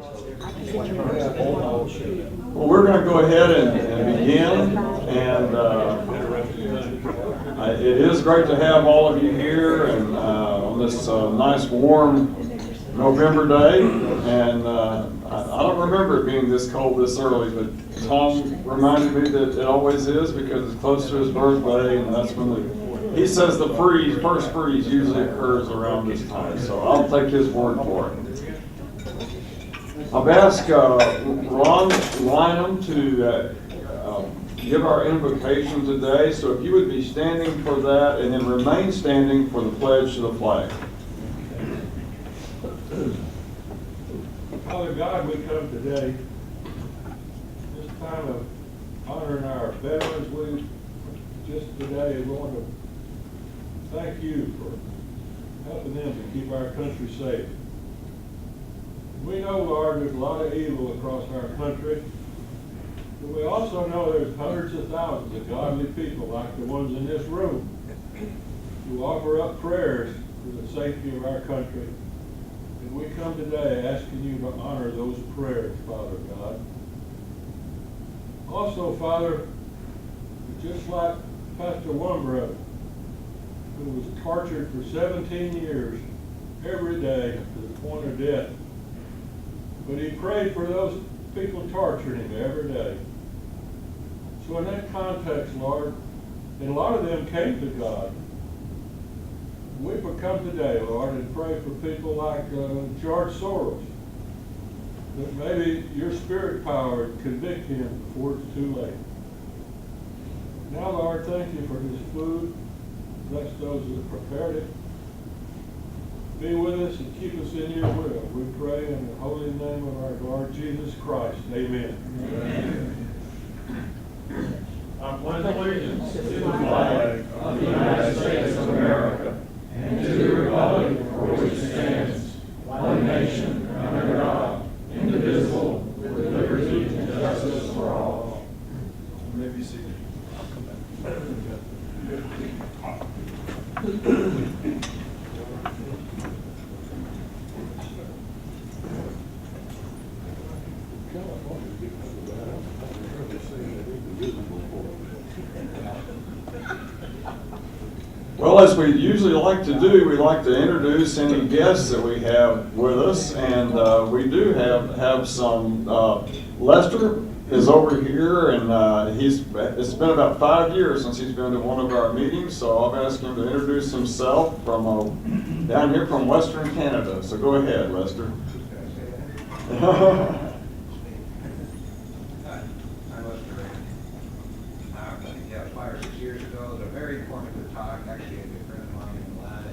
Well, we're going to go ahead and begin, and it is great to have all of you here and on this nice warm November day, and I don't remember it being this cold this early, but Tom reminded me that it always is because it's close to his birthday, and that's when he says the first freeze usually occurs around this time, so I'll take his word for it. I've asked Ron Lynham to give our invocation today, so if you would be standing for that and then remain standing for the pledge to the flag. Father God, we come today, this time of honoring our veterans. We just today want to thank you for helping them to keep our country safe. We know, Lord, there's a lot of evil across our country, but we also know there's hundreds of thousands of godly people like the ones in this room who offer up prayers for the safety of our country. And we come today asking you to honor those prayers, Father God. Also, Father, just like Pastor Wombrot, who was tortured for 17 years every day to the point of death, but he prayed for those people torturing him every day. So in that context, Lord, and a lot of them came to God, we will come today, Lord, and pray for people like George Soros, that maybe your spirit power would convict him before it's too late. Now, Lord, thank you for this food. Bless those that have prepared it. Be with us and keep us in your will. We pray in the holy name of our Lord Jesus Christ. Amen. Amen. I pledge allegiance to the flag of the United States of America and to the republic for which it stands, one nation, under God, indivisible, with liberty and justice for all. You may be seated. Well, as we usually like to do, we like to introduce any guests that we have with us, and we do have some. Lester is over here, and it's been about 5 years since he's been to one of our meetings, so I've asked him to introduce himself from down here from Western Canada. So go ahead, Lester. Yeah, 5 or 6 years ago, it was a very informative talk. Actually, a good friend of mine in Atlanta,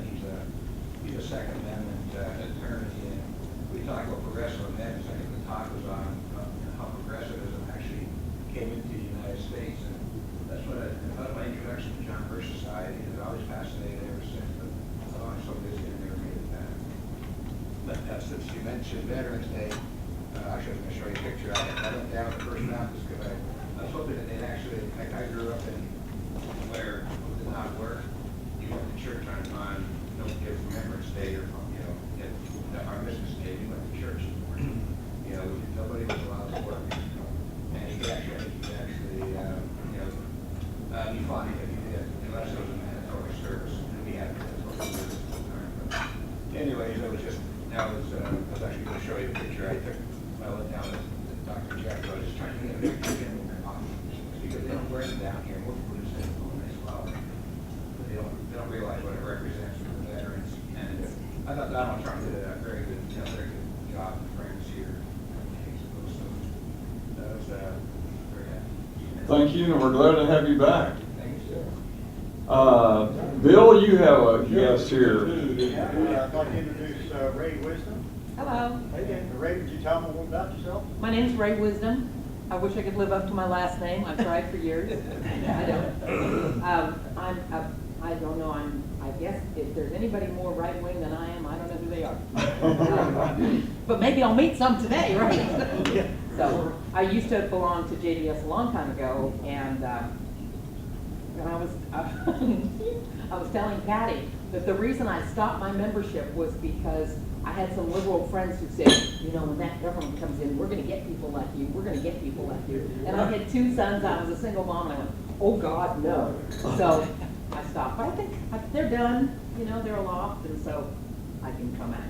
he's a Second Amendment attorney, and we talked about progressive amendments. I think the talk was on how progressivism actually came into the United States, and that's what I thought my introduction to John Birch Society has always fascinated ever since, but I'm so busy I never made it back. But since you mentioned Veterans Day, actually I was going to show you a picture. I went down the first round just because I was hoping that they'd actually, like I grew up in where it did not work. You went to church on don't give Remembrance Day or, Armistice Day. You went to church. Nobody was allowed to work. And you could actually, be fine if you did, unless it was a mandatory service. And we had mandatory service at the time. But anyways, I was actually going to show you a picture I took when I went down to Dr. Jeff. I was just trying to get a picture of him. Because they don't wear them down here. Most people just say, oh, nice flower. But they don't realize what it represents for the veterans. And I thought Donald Trump did a very good job in France here. So that was very happy. Thank you, and we're glad to have you back. Thank you, sir. Bill, you have a guest here. Yeah, I'd like to introduce Ray Wisdom. Hello, Hey, Ray, would you tell me a little about yourself? my name's Ray Wisdom. I wish I could live up to my last name. I've tried for years. I don't. I don't know. I guess if there's anybody more right wing than I am, I don't know who they are. But maybe I'll meet some today, right? So I used to belong to JBS a long time ago, and I was telling Patty that the reason I stopped my membership was because I had some liberal friends who said, you know, when that government comes in, we're gonna get people like you, we're gonna get people like you. And I had 2 sons, I was a single mom, and I went, oh God, no. So I stopped, but I think they're done, you know, they're aloft, and so I can come out.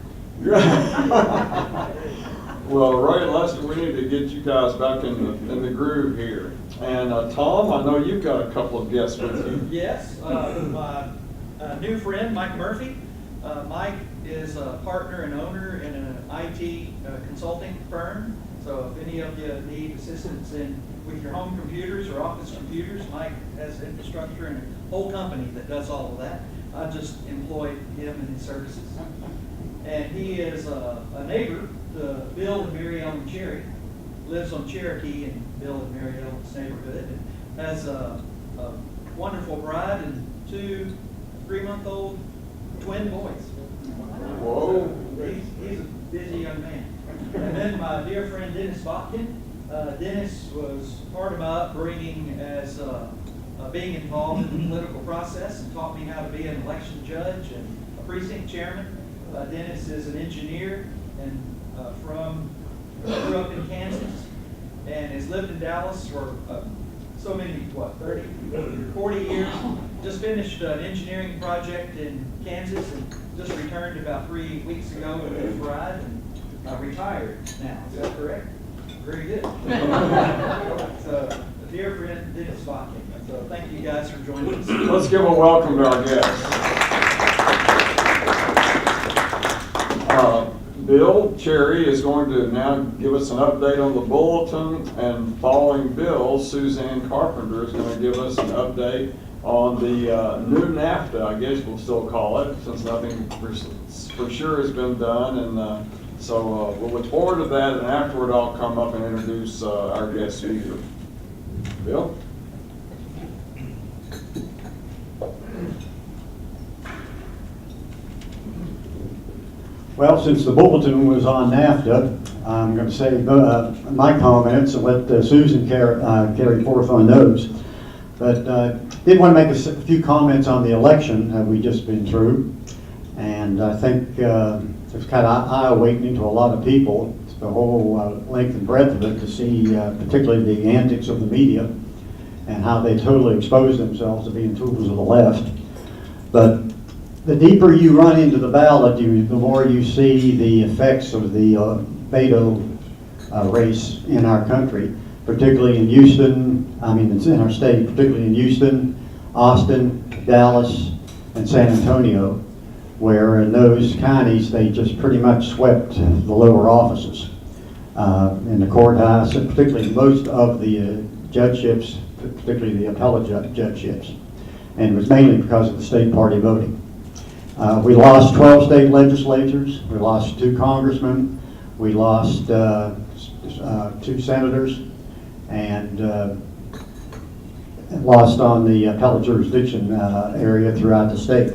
Well, Ray and Lester, we need to get you guys back in the groove here. And Tom, I know you've got a couple of guests with you. Yes, my new friend, Mike Murphy. Mike is a partner and owner in an IT consulting firm. So if any of you need assistance with your home computers or office computers, Mike has infrastructure and a whole company that does all of that. I just employed him and his services. And he is a neighbor to Bill and Mary Ellen Cherry. Lives on Cherokee in Bill and Mary Ellen's neighborhood. And has a wonderful bride and 2 3-month-old twin boys. Whoa. He's a busy young man. And then my dear friend Dennis Botkin. Dennis was part of my upbringing as being involved in the political process and taught me how to be an election judge and a precinct chairman. Dennis is an engineer and grew up in Kansas and has lived in Dallas for so many, 30, 40 years. Just finished an engineering project in Kansas and just returned about 3 weeks ago with his bride and retired now. Is that correct? Very good. So, a dear friend, Dennis Botkin. So, thank you guys for joining us. Let's give a welcome to our guests. Bill Cherry is going to now give us an update on the bulletin, and following Bill, Suzanne Carpenter is going to give us an update on the new NAFTA, I guess we'll still call it, since nothing for sure has been done. And so we'll look forward to that, and afterward I'll come up and introduce our guest speaker. Bill? Well, since the bulletin was on NAFTA, I'm going to say my comments and let Susan carry forth on those. But did want to make a few comments on the election that we've just been through. And I think it's kind of eye-awakening to a lot of people, the whole length and breadth of it, to see particularly the antics of the media and how they totally expose themselves to being tools of the left. But the deeper you run into the ballot, the more you see the effects of the Beto race in our country, particularly in Houston, it's in our state, particularly in Houston, Austin, Dallas, and San Antonio, where in those counties they just pretty much swept the lower offices in the courthouse, and particularly most of the judgeships, particularly the appellate judgeships. And it was mainly because of the state party voting. We lost 12 state legislatures, we lost 2 congressmen, we lost 2 senators, and lost on the appellate jurisdiction area throughout the state.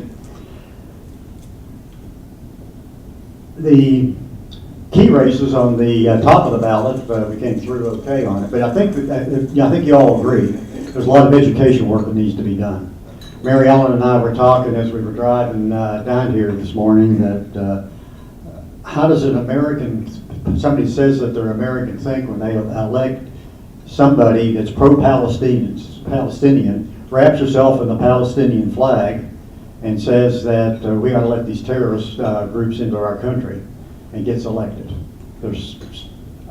The key races on the top of the ballot, we came through okay on it, but I think you all agree there's a lot of education work that needs to be done. Mary Ellen and I were talking as we were driving down here this morning that how does somebody says that they're American, think when they elect somebody that's pro-Palestinian, wraps herself in the Palestinian flag and says that we ought to let these terrorist groups into our country, and gets elected. There's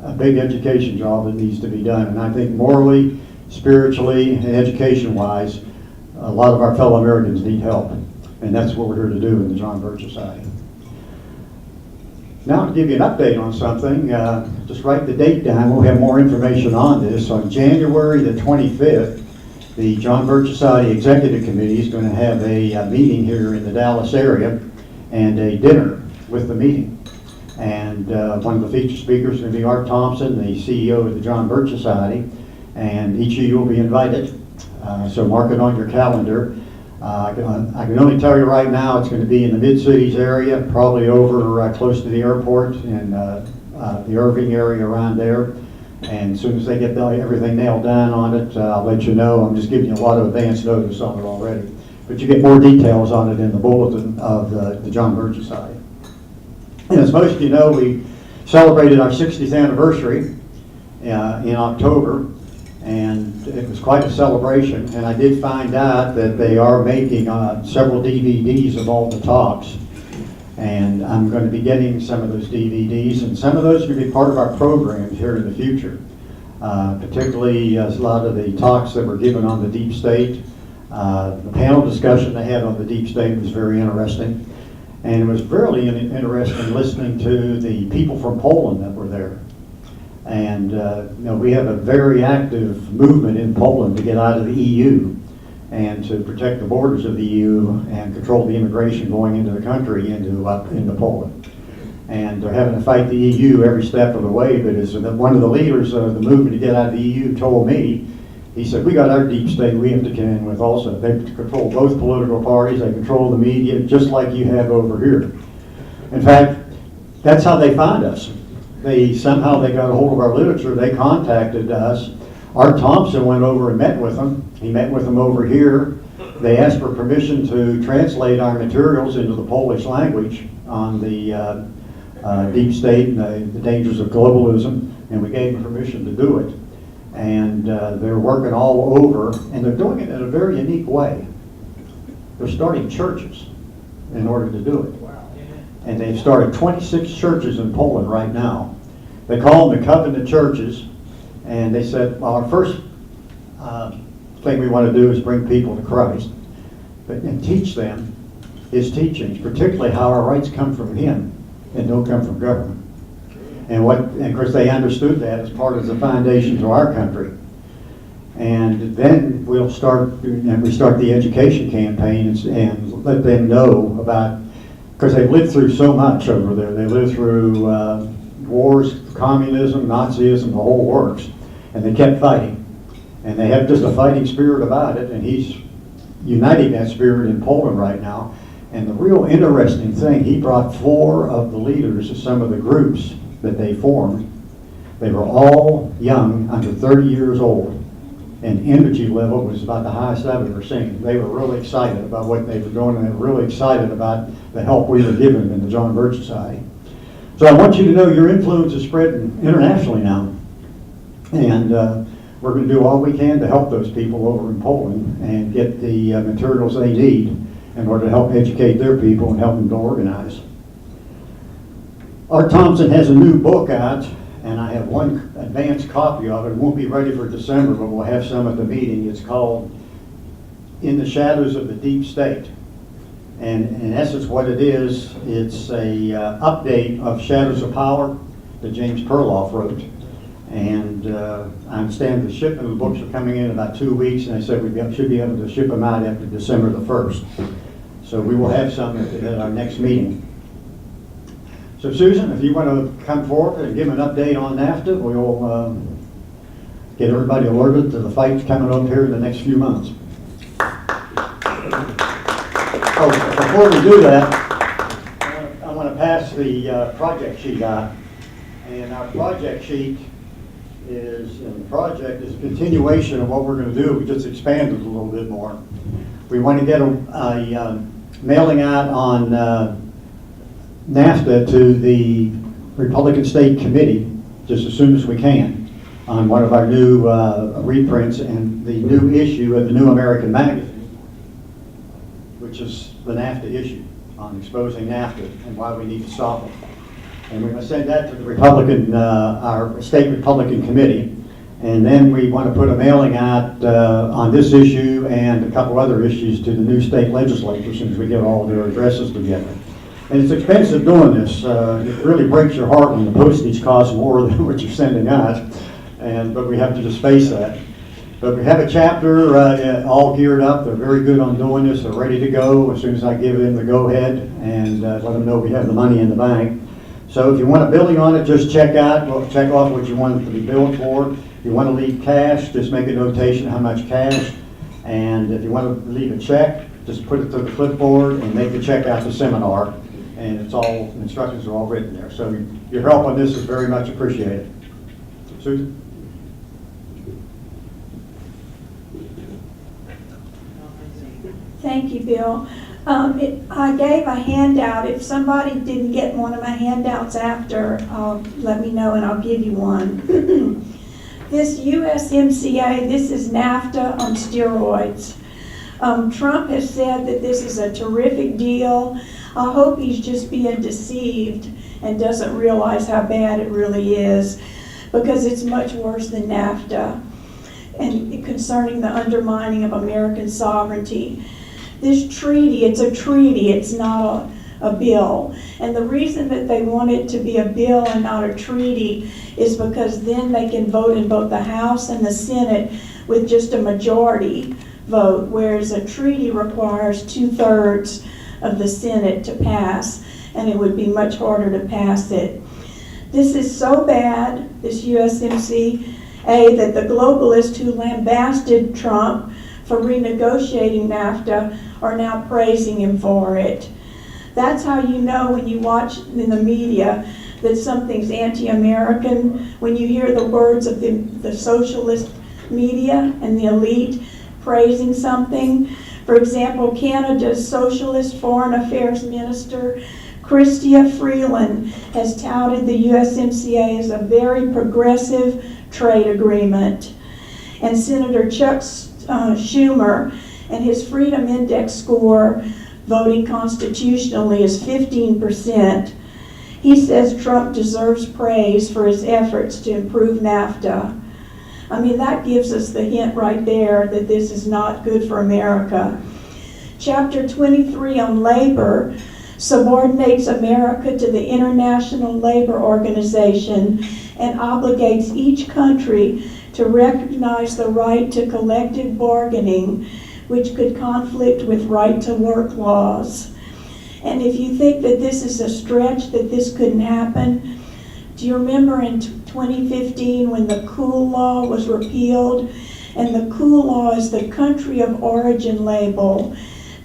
a big education job that needs to be done, and I think morally, spiritually, and education-wise, a lot of our fellow Americans need help, and that's what we're here to do in the John Birch Society. Now to give you an update on something, just write the date down, we'll have more information on this. On January the 25th, the John Birch Society Executive Committee is going to have a meeting here in the Dallas area and a dinner with the meeting. And one of the featured speakers is going to be Art Thompson, the CEO of the John Birch Society, and each of you will be invited. So mark it on your calendar. I can only tell you right now it's going to be in the Mid-Cities area, probably over close to the airport and the Irving area around there. And as soon as they get everything nailed down on it, I'll let you know. I'm just giving you a lot of advance notice on it already. but you get more details on it in the bulletin of the John Burgess Society. And as most of you know, we celebrated our 60th anniversary in October, and it was quite a celebration. And I did find out that they are making several DVDs of all the talks, and I'm going to be getting some of those DVDs, and some of those are going to be part of our programs here in the future. Particularly a lot of the talks that were given on the deep state. The panel discussion they had on the deep state was very interesting. And it was really interesting listening to the people from Poland that were there. And we have a very active movement in Poland to get out of the EU and to protect the borders of the EU and control the immigration going into the country into Poland. And they're having to fight the EU every step of the way. But as one of the leaders of the movement to get out of the EU told me, he said, we got our deep state we have to contend with also. They control both political parties, they control the media, just like you have over here. In fact, that's how they find us. Somehow they got a hold of our literature, they contacted us. Art Thompson went over and met with them. He met with them over here. They asked for permission to translate our materials into the Polish language on the deep state and the dangers of globalism, and we gave them permission to do it. And they're working all over, and they're doing it in a very unique way. They're starting churches in order to do it. And they've started 26 churches in Poland right now. They call them the covenant churches, and they said, well, our first thing we want to do is bring people to Christ, and teach them his teachings, particularly how our rights come from him and don't come from government. And of course they understood that as part of the foundation to our country. And then we start the education campaigns and let them know about, because they've lived through so much over there. They lived through wars, communism, Nazism, the whole works, and they kept fighting. And they have just a fighting spirit about it, and he's uniting that spirit in Poland right now. And the real interesting thing, he brought 4 of the leaders of some of the groups that they formed. They were all young, under 30 years old, and energy level was about the highest I've ever seen. They were really excited about what they were doing, and they were really excited about the help we were giving them in the John Birch Society. So I want you to know your influence is spreading internationally now, and we're going to do all we can to help those people over in Poland and get the materials they need in order to help educate their people and help them to organize. Art Thompson has a new book out, and I have one advanced copy of it. It won't be ready for December, but we'll have some at the meeting. It's called In the Shadows of the Deep State. And in essence what it is, it's a update of Shadows of Power that James Perloff wrote. And I understand the shipment of the books are coming in about 2 weeks, and I said we should be able to ship them out after December the 1st. So we will have some at our next meeting. So Susan, if you want to come forward and give an update on NAFTA, we'll get everybody alerted to the fight coming up here in the next few months. Oh, before we do that, I want to pass the project sheet out. And our project sheet is a continuation of what we're going to do. We just expanded a little bit more. We want to get a mailing out on NAFTA to the Republican State Committee just as soon as we can on one of our new reprints and the new issue of the New American Magazine, which is the NAFTA issue on exposing NAFTA and why we need to stop it. And we're going to send that to the Republican, our state Republican committee. And then we want to put a mailing out on this issue and a couple other issues to the new state legislature as soon as we get all their addresses together. And it's expensive doing this. It really breaks your heart when the postage costs more than what you're sending out. But we have to just face that. But we have a chapter all geared up. They're very good on doing this. They're ready to go as soon as I give them the go-ahead and let them know we have the money in the bank. So if you want a billing on it, just check off what you want it to be billed for. If you want to leave cash, just make a notation how much cash. And if you want to leave a check, just put it to the clipboard and make the check out to seminar. And instructions are all written there. So your help on this is very much appreciated. Susan? Thank you, Bill. I gave a handout. If somebody didn't get one of my handouts after, let me know and I'll give you one. This USMCA, this is NAFTA on steroids. Trump has said that this is a terrific deal. I hope he's just being deceived and doesn't realize how bad it really is, because it's much worse than NAFTA, and concerning the undermining of American sovereignty. This treaty, it's a treaty, it's not a bill. And the reason that they want it to be a bill and not a treaty is because then they can vote in both the House and the Senate with just a majority vote, whereas a treaty requires 2/3 of the Senate to pass, and it would be much harder to pass it. This is so bad, this USMCA, that the globalists who lambasted Trump for renegotiating NAFTA are now praising him for it. That's how you know when you watch in the media that something's anti-American, when you hear the words of the socialist media and the elite praising something. For example, Canada's Socialist Foreign Affairs Minister, Chrystia Freeland, has touted the USMCA as a very progressive trade agreement. And Senator Chuck Schumer and his Freedom Index score voting constitutionally is 15%. He says Trump deserves praise for his efforts to improve NAFTA. I mean, that gives us the hint right there that this is not good for America. Chapter 23 on labor subordinates America to the International Labor Organization and obligates each country to recognize the right to collective bargaining, which could conflict with right-to-work laws. And if you think that this is a stretch, that this couldn't happen, do you remember in 2015 when the COOL law was repealed? And the COOL law is the country of origin label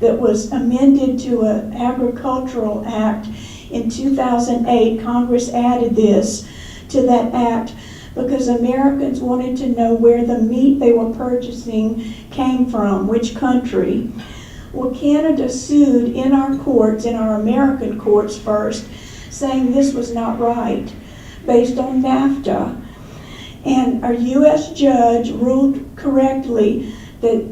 that was amended to an agricultural act in 2008. Congress added this to that act because Americans wanted to know where the meat they were purchasing came from, which country. Well, Canada sued in our courts, in our American courts first, saying this was not right, based on NAFTA. And our U.S. judge ruled correctly that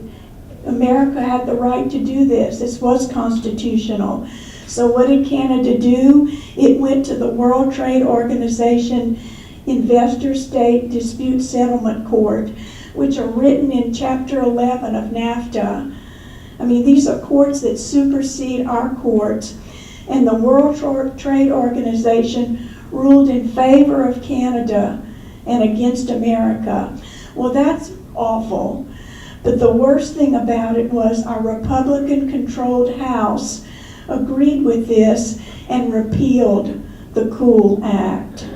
America had the right to do this. This was constitutional. So what did Canada do? It went to the World Trade Organization Investor State Dispute Settlement Court, which are written in Chapter 11 of NAFTA. I mean, these are courts that supersede our courts. And the World Trade Organization ruled in favor of Canada and against America. Well, that's awful. But the worst thing about it was our Republican-controlled House agreed with this and repealed the COOL Act.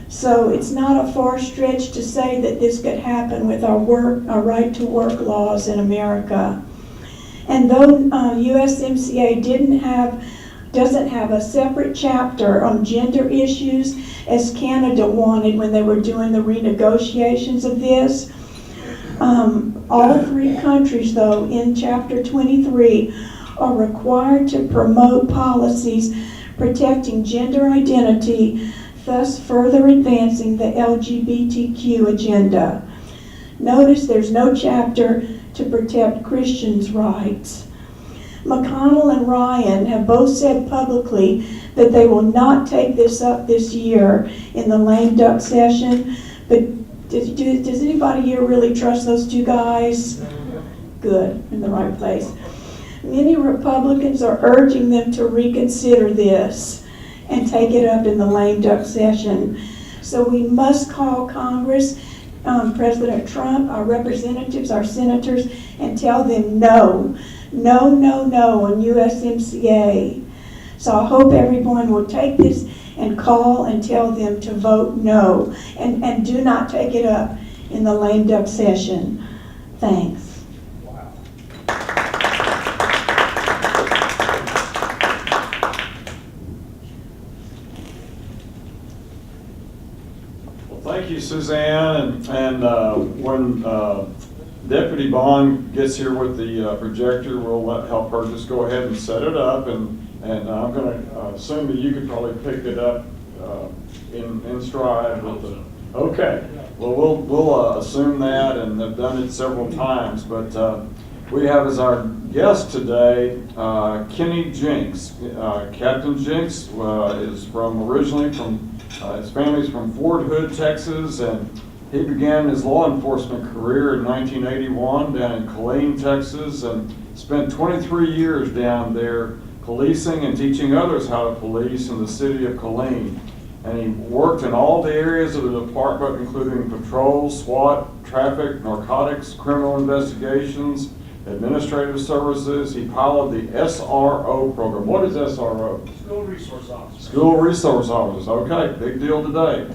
So it's not a far stretch to say that this could happen with our right-to-work laws in America. And though USMCA doesn't have a separate chapter on gender issues as Canada wanted when they were doing the renegotiations of this, all three countries, though, in Chapter 23 are required to promote policies protecting gender identity, thus further advancing the LGBTQ agenda. Notice there's no chapter to protect Christians' rights. McConnell and Ryan have both said publicly that they will not take this up this year in the lame duck session, but does anybody here really trust those two guys? Good, in the right place. Many Republicans are urging them to reconsider this and take it up in the lame duck session. So we must call Congress, President Trump, our representatives, our senators, and tell them no, no, no, no on USMCA. So I hope everyone will take this and call and tell them to vote no, and do not take it up in the lame duck session. Thanks. Thank you, Suzanne. And when Deputy Bond gets here with the projector, we'll help her just go ahead and set it up, and I'm going to assume that you could probably pick it up in stride with the. Okay, well, we'll assume that, and have done it several times, but we have as our guest today, Kenny Jenks. Captain Jenks is originally from, his family's from Fort Hood, Texas, and he began his law enforcement career in 1981 down in Collin, Texas, and spent 23 years down there policing and teaching others how to police in the city of Collin. And he worked in all the areas of the department, including patrol, SWAT, traffic, narcotics, criminal investigations, administrative services. He piloted the SRO program. What is SRO? School Resource Officer. School Resource Officers. Okay, big deal today.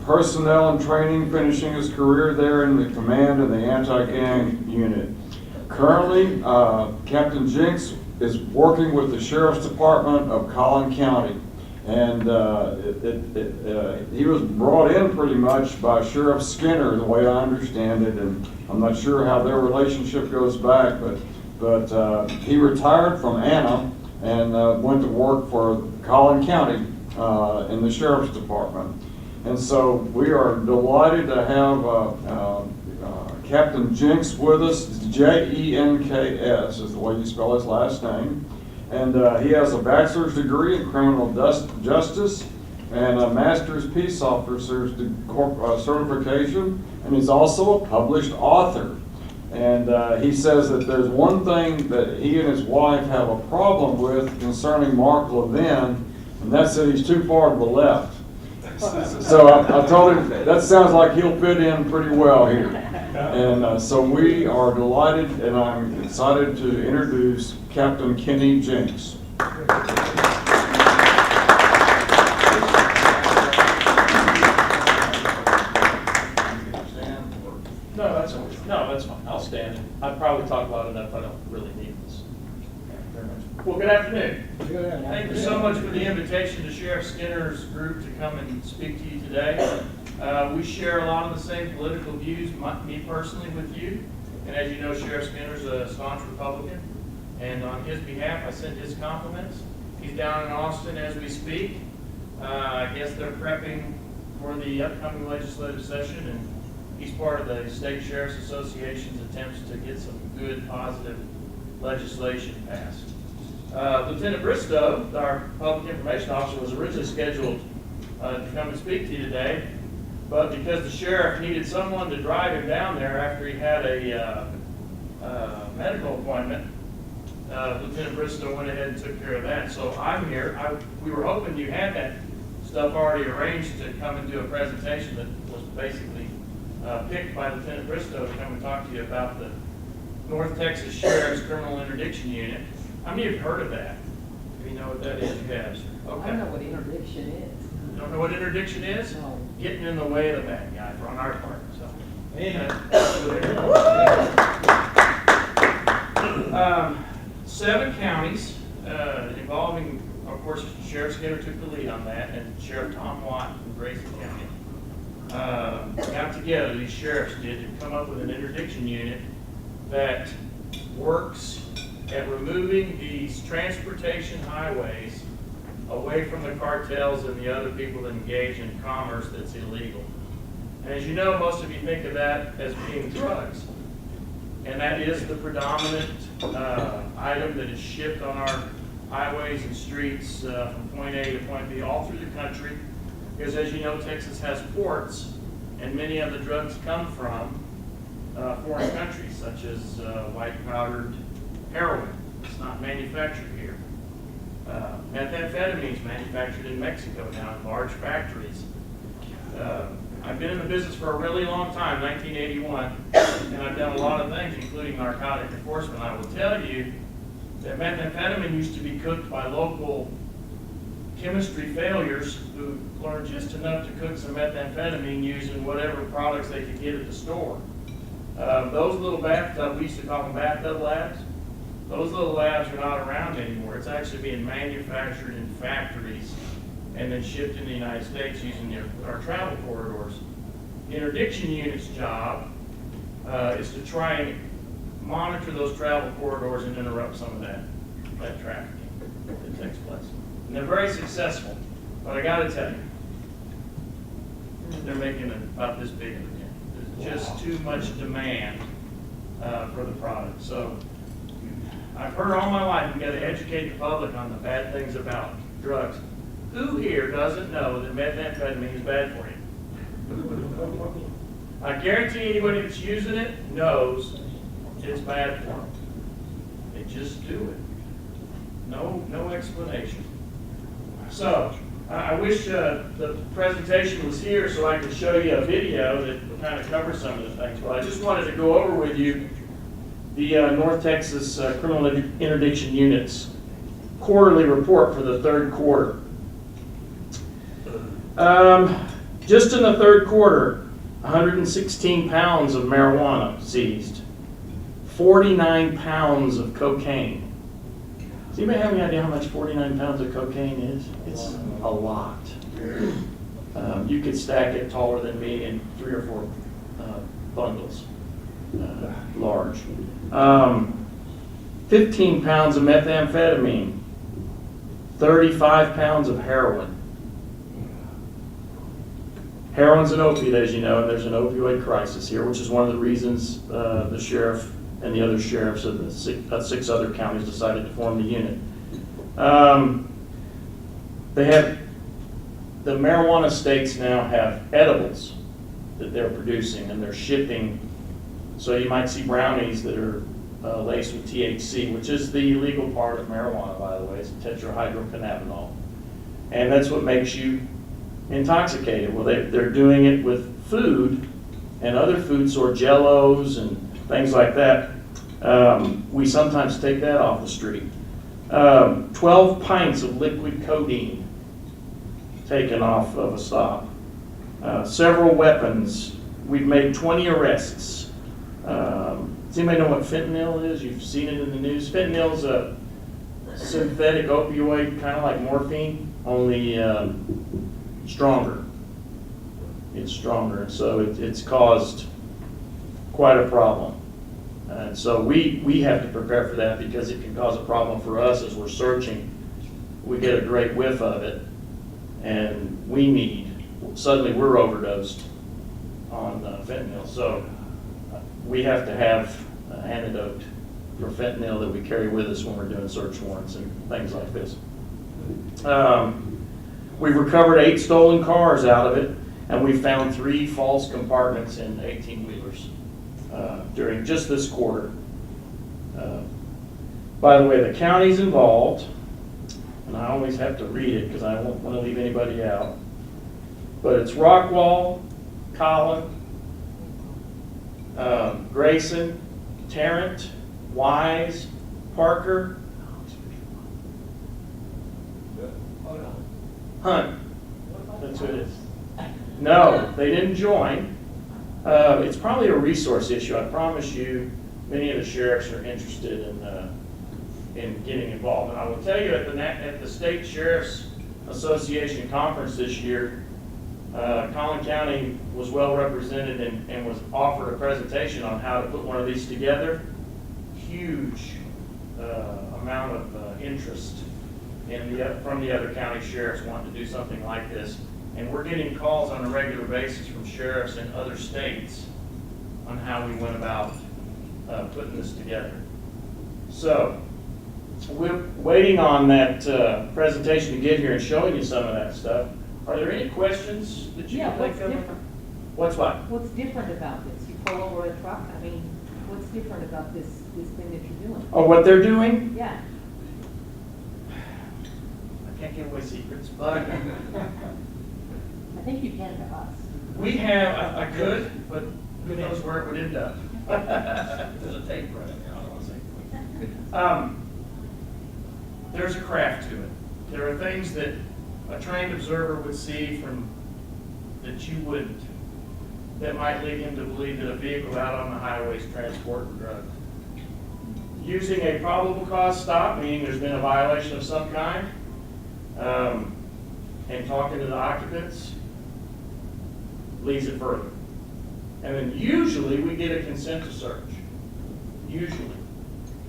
Personnel and training, finishing his career there in the command of the anti-gang unit. Currently, Captain Jenks is working with the Sheriff's Department of Collin County. And he was brought in pretty much by Sheriff Skinner, the way I understand it, and I'm not sure how their relationship goes back, but he retired from Anna and went to work for Collin County in the Sheriff's Department. And so we are delighted to have Captain Jenks with us. Jenks is the way you spell his last name. And he has a bachelor's degree in criminal justice and a master's peace officer's certification. And he's also a published author. And he says that there's one thing that he and his wife have a problem with concerning Mark Levin, and that's that he's too far to the left. So I told him that sounds like he'll fit in pretty well here. And so we are delighted, and I'm excited to introduce Captain Kenny Jenks. No, that's fine. I'll stand. I probably talk loud enough. I don't really need this. Very much. Well, good afternoon. Thank you so much for the invitation to Sheriff Skinner's group to come and speak to you today. We share a lot of the same political views, me personally, with you. And as you know, Sheriff Skinner's a staunch Republican. And on his behalf, I send his compliments. He's down in Austin as we speak. I guess they're prepping for the upcoming legislative session, and he's part of the State Sheriff's Association's attempts to get some good, positive legislation passed. Lieutenant Bristow, our Public Information Officer, was originally scheduled to come and speak to you today, but because the sheriff needed someone to drive him down there after he had a medical appointment, Lieutenant Bristow went ahead and took care of that. So I'm here. We were hoping you had that stuff already arranged to come and do a presentation that was basically picked by Lieutenant Bristow to come and talk to you about the North Texas Sheriff's Criminal Interdiction Unit. How many of you have heard of that? Do you know what that is? You have, sir. Okay. I don't know what interdiction is. You don't know what interdiction is? No. Getting in the way of the bad guy on our part. So. Amen. 7 counties involving, of course, Sheriff Skinner took the lead on that, and Sheriff Tom Watt from Grayson County got together, these sheriffs did, to come up with an interdiction unit that works at removing these transportation highways away from the cartels and the other people that engage in commerce that's illegal. And as you know, most of you think of that as being drugs. And that is the predominant item that is shipped on our highways and streets from point A to point B all through the country. Because as you know, Texas has ports, and many of the drugs come from foreign countries, such as white powdered heroin. It's not manufactured here. Methamphetamine is manufactured in Mexico now in large factories. I've been in the business for a really long time, 1981, and I've done a lot of things, including narcotic enforcement. I will tell you that methamphetamine used to be cooked by local chemistry failures who learned just enough to cook some methamphetamine using whatever products they could get at the store. Those little bathtub, we used to call them bathtub labs, those little labs are not around anymore. It's actually being manufactured in factories and then shipped in the United States using our travel corridors. The interdiction unit's job is to try and monitor those travel corridors and interrupt some of that trafficking that takes place. And they're very successful, but I gotta tell you, they're making it about this big again. There's just too much demand for the product. So I've heard all my life, we gotta educate the public on the bad things about drugs. Who here doesn't know that methamphetamine is bad for you? I guarantee anybody that's using it knows it's bad for them. They just do it. No explanation. So, I wish the presentation was here so I could show you a video that kind of covers some of the things. But I just wanted to go over with you the North Texas Criminal Interdiction Unit's quarterly report for the third quarter. Just in the third quarter, 116 pounds of marijuana seized, 49 pounds of cocaine. Does anybody have any idea how much 49 pounds of cocaine is? It's a lot. You could stack it taller than me in 3 or 4 bundles, large. 15 pounds of methamphetamine, 35 pounds of heroin. Heroin's an opiate, as you know, and there's an opioid crisis here, which is one of the reasons the sheriff and the other sheriffs of the 6 other counties decided to form the unit. They have, the marijuana states now have edibles that they're producing and they're shipping. So you might see brownies that are laced with THC, which is the illegal part of marijuana, by the way. It's tetrahydrocannabinol. And that's what makes you intoxicated. Well, they're doing it with food and other foods, or jellos and things like that. We sometimes take that off the street. 12 pints of liquid codeine taken off of a stop. Several weapons. We've made 20 arrests. Does anybody know what fentanyl is? You've seen it in the news. Fentanyl is a synthetic opioid, kind of like morphine, only stronger. It's stronger, and so it's caused quite a problem. And so we have to prepare for that, because it can cause a problem for us as we're searching. We get a great whiff of it, and suddenly we're overdosed on fentanyl. So we have to have an antidote for fentanyl that we carry with us when we're doing search warrants and things like this. We've recovered 8 stolen cars out of it, and we found 3 false compartments in 18-wheelers during just this quarter. By the way, the county's involved, and I always have to read it because I don't want to leave anybody out. But it's Rockwall, Collin, Grayson, Tarrant, Wise, Parker, Hunt. That's who it is. No, they didn't join. It's probably a resource issue. I promise you, many of the sheriffs are interested in getting involved. And I will tell you, at the State Sheriff's Association conference this year, Collin County was well represented and was offered a presentation on how to put one of these together. Huge amount of interest from the other county sheriffs wanting to do something like this. And we're getting calls on a regular basis from sheriffs in other states on how we went about putting this together. So we're waiting on that presentation to get here and showing you some of that stuff. Are there any questions that you can think of? What's different? What's what? What's different about this? You pull over a truck, I mean, what's different about this thing that you're doing? Oh, what they're doing? Yeah. I can't give away secrets, but I think you can to us. we have, I could, but who knows where it would end up. There's a tape running now, I don't want to say. There's a craft to it. There are things that a trained observer would see that you wouldn't, that might lead him to believe that a vehicle out on the highway is transporting drugs. Using a probable cause stop, meaning there's been a violation of some kind, and talking to the occupants leads it further. And then usually we get a consent to search. Usually.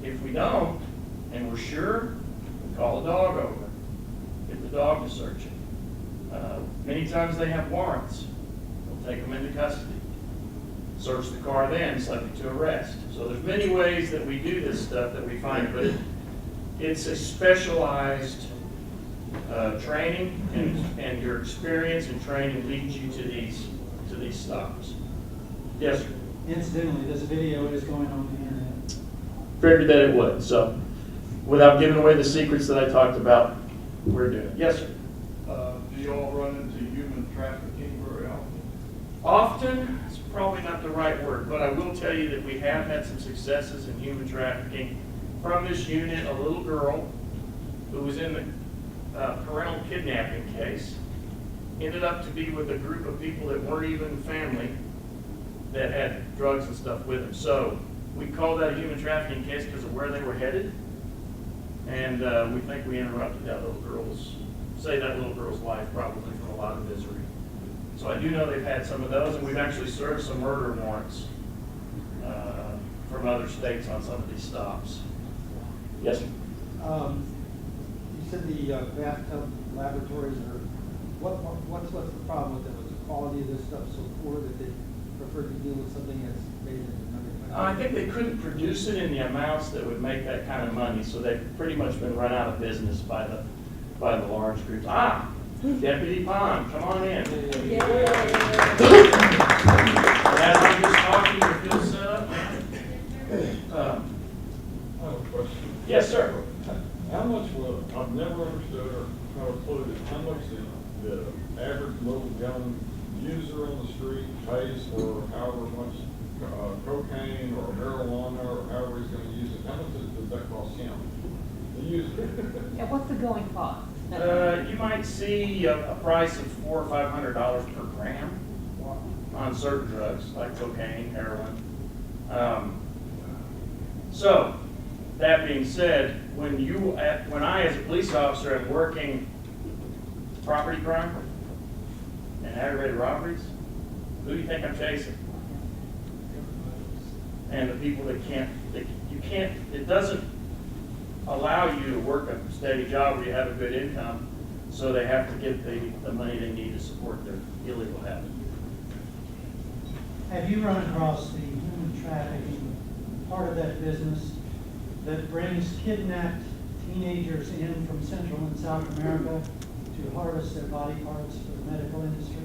If we don't, and we're sure, we call the dog over. Get the dog to search it. Many times they have warrants. We'll take them into custody. Search the car then, subject to arrest. So there's many ways that we do this stuff that we find, but it's a specialized training, and your experience and training leads you to these stops. Yes, sir. Incidentally, this video is going on the internet. Figured that it would. So without giving away the secrets that I talked about, we're doing it. Yes, sir. Do you all run into human trafficking very often? Often, it's probably not the right word, but I will tell you that we have had some successes in human trafficking. From this unit, a little girl who was in the parental kidnapping case ended up to be with a group of people that weren't even family that had drugs and stuff with them. So we call that a human trafficking case because of where they were headed. And we think we interrupted that little girl's life probably from a lot of misery. So I do know they've had some of those, and we've actually served some murder warrants from other states on some of these stops. Yes, sir. You said the bathtub laboratories are, what's the problem with them? Is the quality of this stuff so poor that they prefer to deal with something that's made in another country? I think they couldn't produce it in the amounts that would make that kind of money, so they've pretty much been run out of business by the large groups. Deputy Pond, come on in. As I'm just talking, your field set up. I have a question. Yes, sir. How much will, I've never understood or how to put it, how much the average little young user on the street pays for however much cocaine or marijuana or however he's gonna use it? How much does that cost him? The user. Yeah, what's the going cost? You might see a price of $400 or $500 per gram on certain drugs like cocaine, heroin. So, that being said, when I as a police officer am working property crime and aggravated robberies, who do you think I'm chasing? And the people that it doesn't allow you to work a steady job where you have a good income, so they have to get the money they need to support their illegal habit. Have you run across the human trafficking part of that business that brings kidnapped teenagers in from Central and South America to harvest their body parts for the medical industry?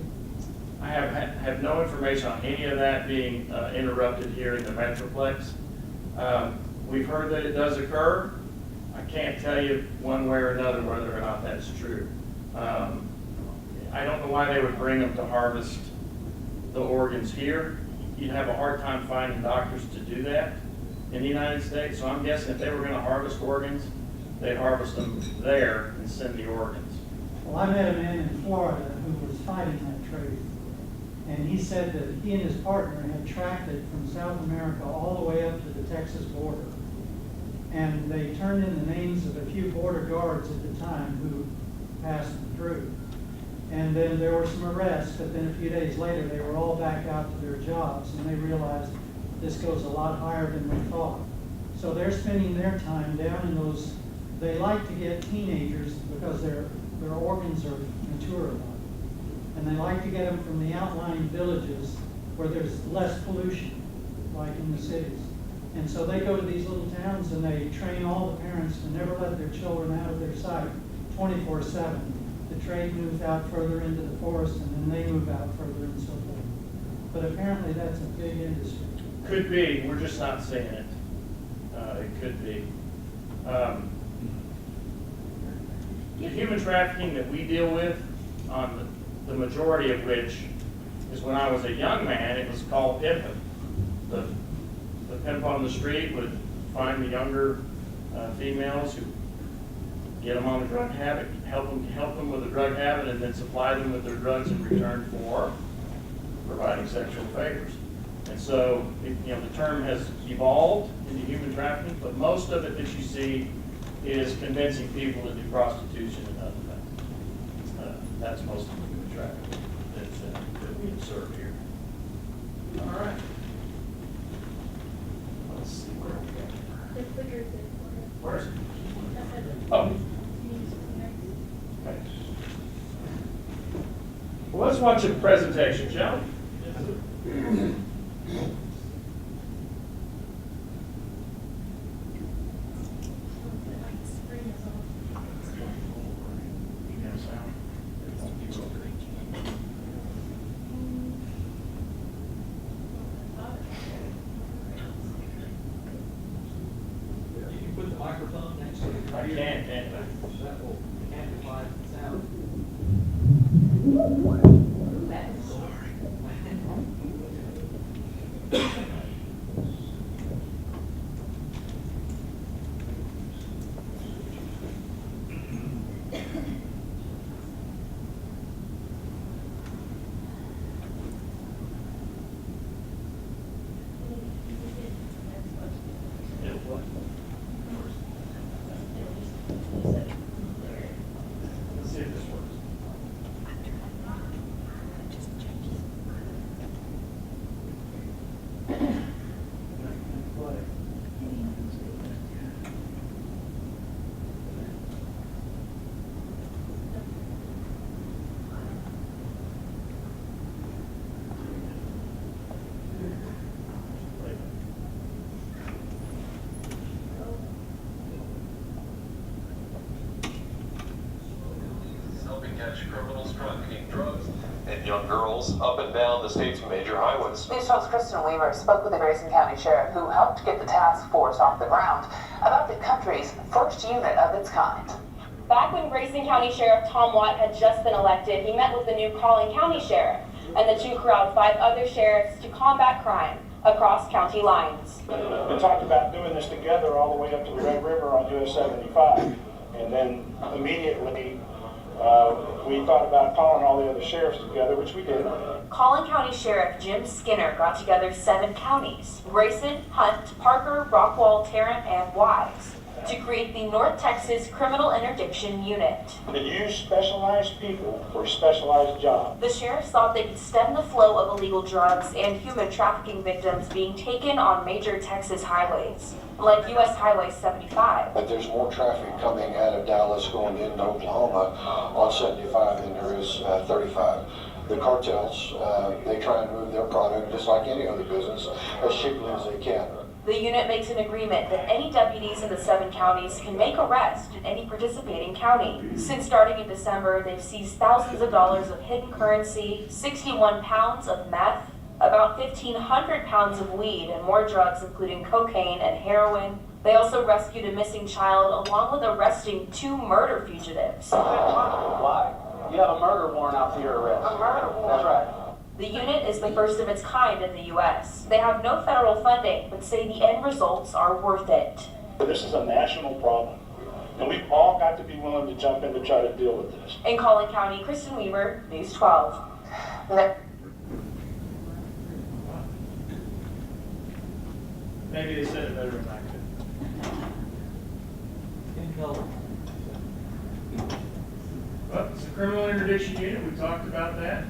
I have no information on any of that being interrupted here in the Metroplex. We've heard that it does occur. I can't tell you one way or another whether or not that's true. I don't know why they would bring them to harvest the organs here. You'd have a hard time finding doctors to do that in the United States. So I'm guessing if they were going to harvest organs, they'd harvest them there and send the organs. Well, I met a man in Florida who was fighting that trade. And he said that he and his partner had tracked it from South America all the way up to the Texas border. And they turned in the names of a few border guards at the time who passed through. And then there were some arrests, but then a few days later they were all back out to their jobs, and they realized this goes a lot higher than we thought. So they're spending their time down in those, they like to get teenagers because their organs are mature enough. And they like to get them from the outlying villages where there's less pollution, like in the cities. And so they go to these little towns and they train all the parents to never let their children out of their sight 24/7. The trade moves out further into the forest and then they move out further and so forth. But apparently that's a big industry. Could be, we're just not seeing it. It could be. The human trafficking that we deal with, on the majority of which is when I was a young man, it was called pimping. The pimp on the street would find the younger females who get them on the drug habit, help them with the drug habit, and then supply them with their drugs in return for providing sexual favors. And so, the term has evolved into human trafficking, but most of it that you see is convincing people to do prostitution and other things. That's most of the human trafficking that we observe here. All right. Well, let's watch a presentation, shall we? You can put the microphone next to it. I can't I? That will amplify the sound. Let's see if this works. Helping catch criminals trafficking drugs and young girls up and down the state's major highways. News 12's Kristen Weaver spoke with the Grayson County Sheriff, who helped get the task force off the ground, about the country's first unit of its kind. Back when Grayson County Sheriff Tom Watt had just been elected, he met with the new Collin County Sheriff, and the two corralled 5 other sheriffs to combat crime across county lines. We talked about doing this together all the way up to the Red River on US 75, and then immediately we thought about calling all the other sheriffs together, which we did. Collin County Sheriff Jim Skinner got together 7 counties, Grayson, Hunt, Parker, Rockwall, Tarrant, and Wise, to create the North Texas Criminal Interdiction Unit. To use specialized people for specialized jobs. The sheriffs thought they could stem the flow of illegal drugs and human trafficking victims being taken on major Texas highways, like US Highway 75. But there's more traffic coming out of Dallas going into Oklahoma on 75 than there is 35. The cartels, they try and move their product just like any other business as cheaply as they can. The unit makes an agreement that any deputies in the 7 counties can make arrests in any participating county. Since starting in December, they've seized thousands of dollars of hidden currency, 61 pounds of meth, about 1,500 pounds of weed, and more drugs including cocaine and heroin. They also rescued a missing child along with arresting 2 murder fugitives. Why? You have a murder warrant out for your arrest. A murder warrant? That's right. The unit is the first of its kind in the U.S. They have no federal funding, but say the end results are worth it. This is a national problem, and we've all got to be willing to jump in to try to deal with this. In Collin County, Kristen Weaver, News 12. Maybe they said it better than I could. Well, it's the Criminal Interdiction Unit. We talked about that.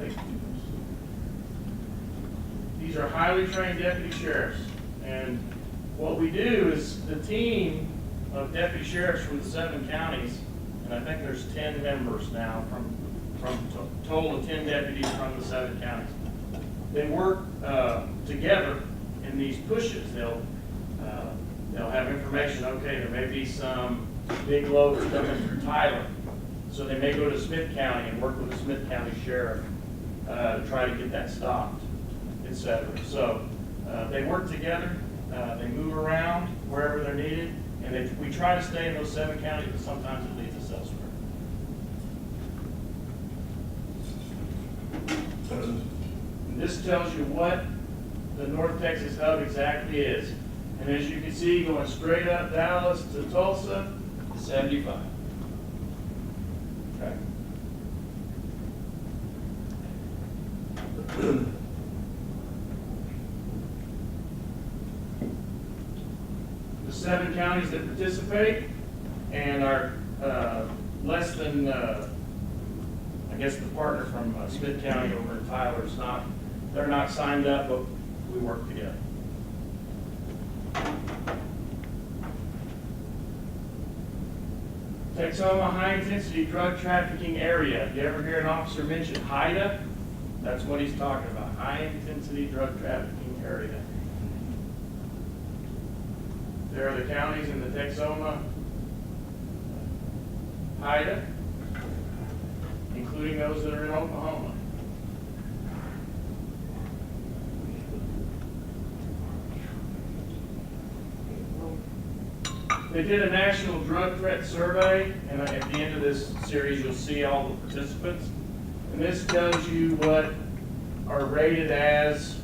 These are highly trained deputy sheriffs. And what we do is the team of deputy sheriffs from the 7 counties, and I think there's 10 members now from total of 10 deputies from the 7 counties. They work together in these pushes. They'll have information, okay, there may be some big loads coming through Tyler. So they may go to Smith County and work with the Smith County Sheriff to try to get that stopped, etc. So they work together, they move around wherever they're needed, and we try to stay in those 7 counties, but sometimes it leads us elsewhere. And this tells you what the North Texas hub exactly is. And as you can see, going straight up Dallas to Tulsa, 75. Okay. The 7 counties that participate and are less than, I guess the partner from Smith County over in Tyler is not, they're not signed up, but we work together. Texoma High Intensity Drug Trafficking Area. You ever hear an officer mention HIDA? That's what he's talking about, high-intensity drug trafficking area. There are the counties in the Texoma, Haida, including those that are in Oklahoma. They did a national drug threat survey, and at the end of this series, you'll see all the participants. And this tells you what are rated as,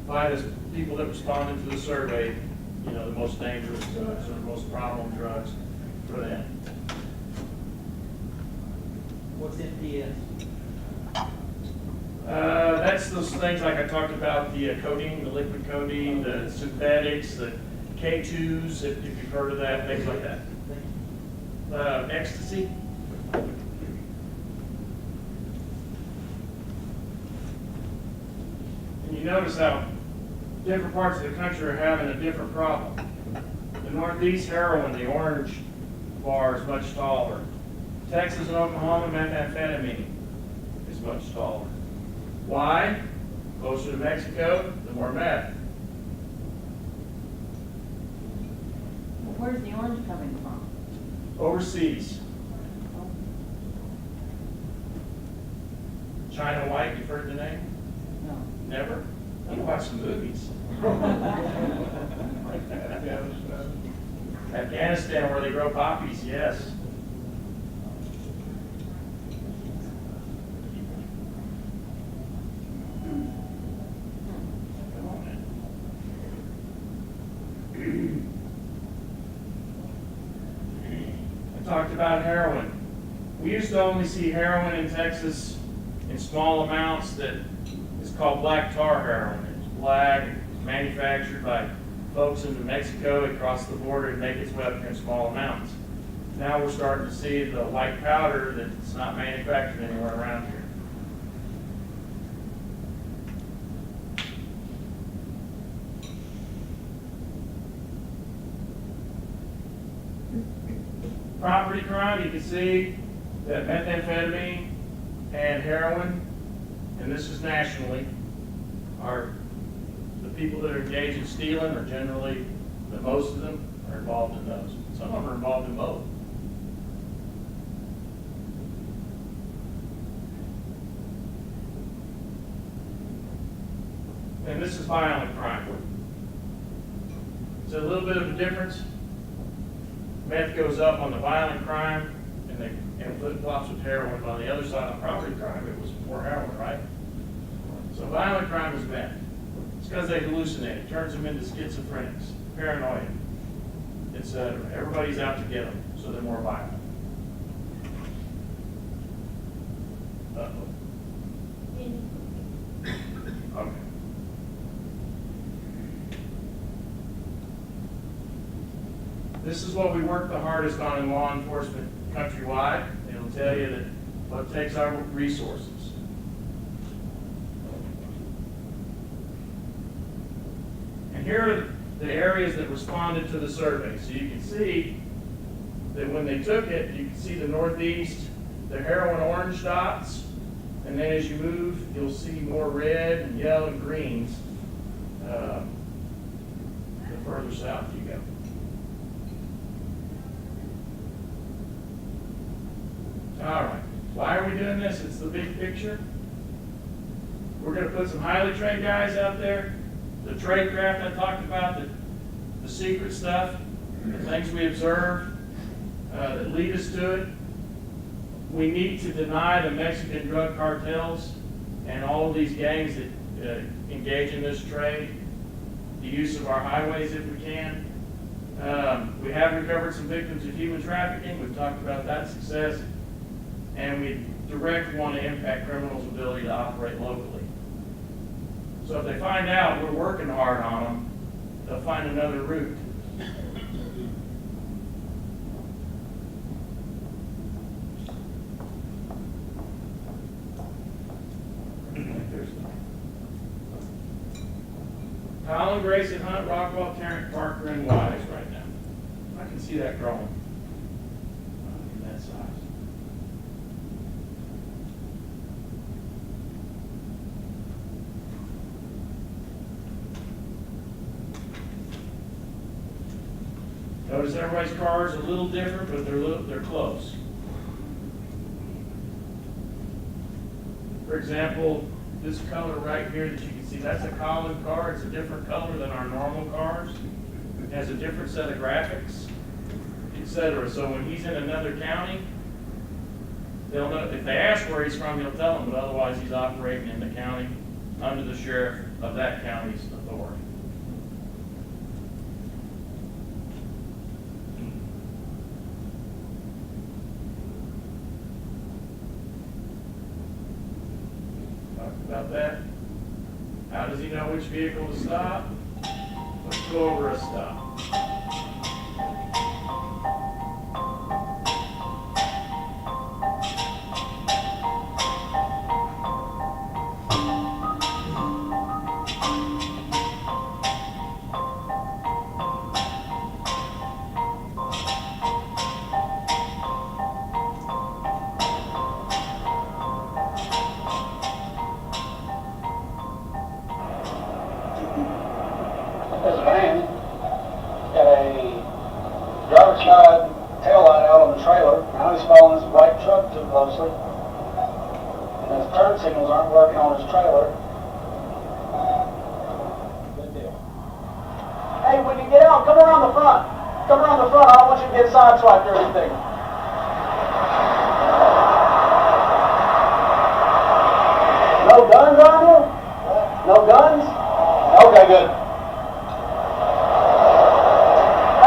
by the people that responded to the survey, you know, the most dangerous drugs or the most problem drugs for them. What's MPS? That's those things like I talked about, the codeine, the liquid codeine, the synthetics, the K2s, if you've heard of that, things like that. Ecstasy. And you notice how different parts of the country are having a different problem. The Northeast heroin, the orange bar, is much taller. Texas and Oklahoma methamphetamine is much taller. Why? Closer to Mexico, the more meth. Where's the orange coming from? Overseas. China White, you've heard the name? No. Never? You watch some movies. Afghanistan, where they grow poppies, yes. Talked about heroin. We used to only see heroin in Texas in small amounts that is called black tar heroin. It's black, manufactured by folks in New Mexico. It crossed the border and make its way up here in small amounts. Now we're starting to see the white powder that's not manufactured anywhere around here. Property crime, you can see that methamphetamine and heroin, and this is nationally, are the people that are engaged in stealing are generally, the most of them are involved in those. Some of them are involved in both. And this is violent crime. So a little bit of a difference. Meth goes up on the violent crime, and flip-flops with heroin. On the other side of property crime, it was more heroin, right? So violent crime is meth. It's because they hallucinate. It turns them into schizophrenics, paranoia, etc. Everybody's out to get them, so they're more violent. Uh-oh. Okay. This is what we work the hardest on in law enforcement countrywide. It'll tell you that what takes our resources. And here are the areas that responded to the survey. So you can see that when they took it, you can see the Northeast, the heroin orange dots, and then as you move, you'll see more red and yellow and greens the further south you go. All right, why are we doing this? It's the big picture. We're going to put some highly trained guys out there. The tradecraft I talked about, the secret stuff, the things we observe that lead us to it. We need to deny the Mexican drug cartels and all of these gangs that engage in this trade the use of our highways if we can. We have recovered some victims of human trafficking. We've talked about that success. And we directly want to impact criminals' ability to operate locally. So if they find out we're working hard on them, they'll find another route. Collin, Grayson, Hunt, Rockwell, Tarrant, Parker, and Wise right now. I can see that growing in that size. Notice everybody's car is a little different, but they're close. For example, this color right here that you can see, that's a Collin car. It's a different color than our normal cars. It has a different set of graphics, etc. So when he's in another county, they'll know. If they ask where he's from, he'll tell them, but otherwise he's operating in the county under the sheriff of that county's authority. About that. How does he know which vehicle to stop? Let's go over a stop. This van had a driver's side tail light out on the trailer. Now he's following this white truck too closely. And his turn signals aren't working on his trailer. Good deal. Hey, when you get out, come around the front. Come around the front. I don't want you to get sideswiped or anything. No guns on you? No guns? Okay, good.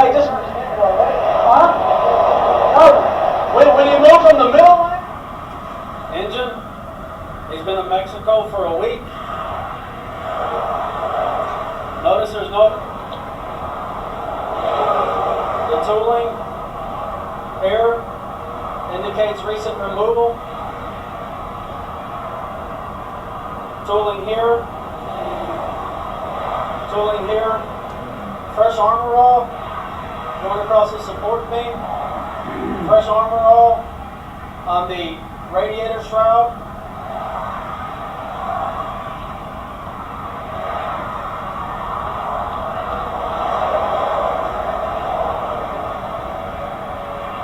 Hey, just, huh? No, when you move from the middle lane? Engine, he's been in Mexico for a week. Notice there's no, the tooling here indicates recent removal. Tooling here. Tooling here, fresh armor roll going across the support beam, fresh armor roll on the radiator shroud.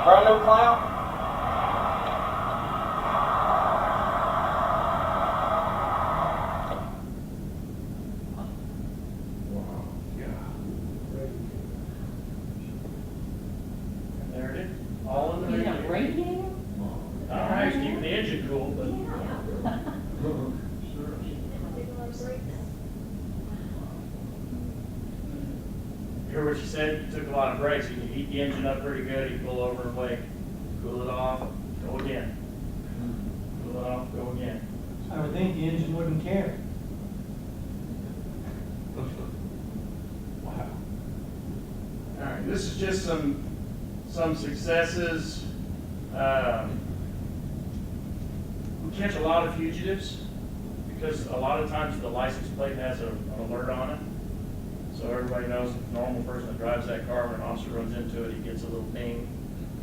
Brand new clamp. What she said, you took a lot of brakes. You can heat the engine up pretty good. You pull over and wait, cool it off, go again. Cool it off, go again. I would think the engine wouldn't care. Wow. All right, this is just some successes. We catch a lot of fugitives because a lot of times the license plate has an alert on it. So everybody knows the normal person that drives that car, when an officer runs into it, he gets a little ping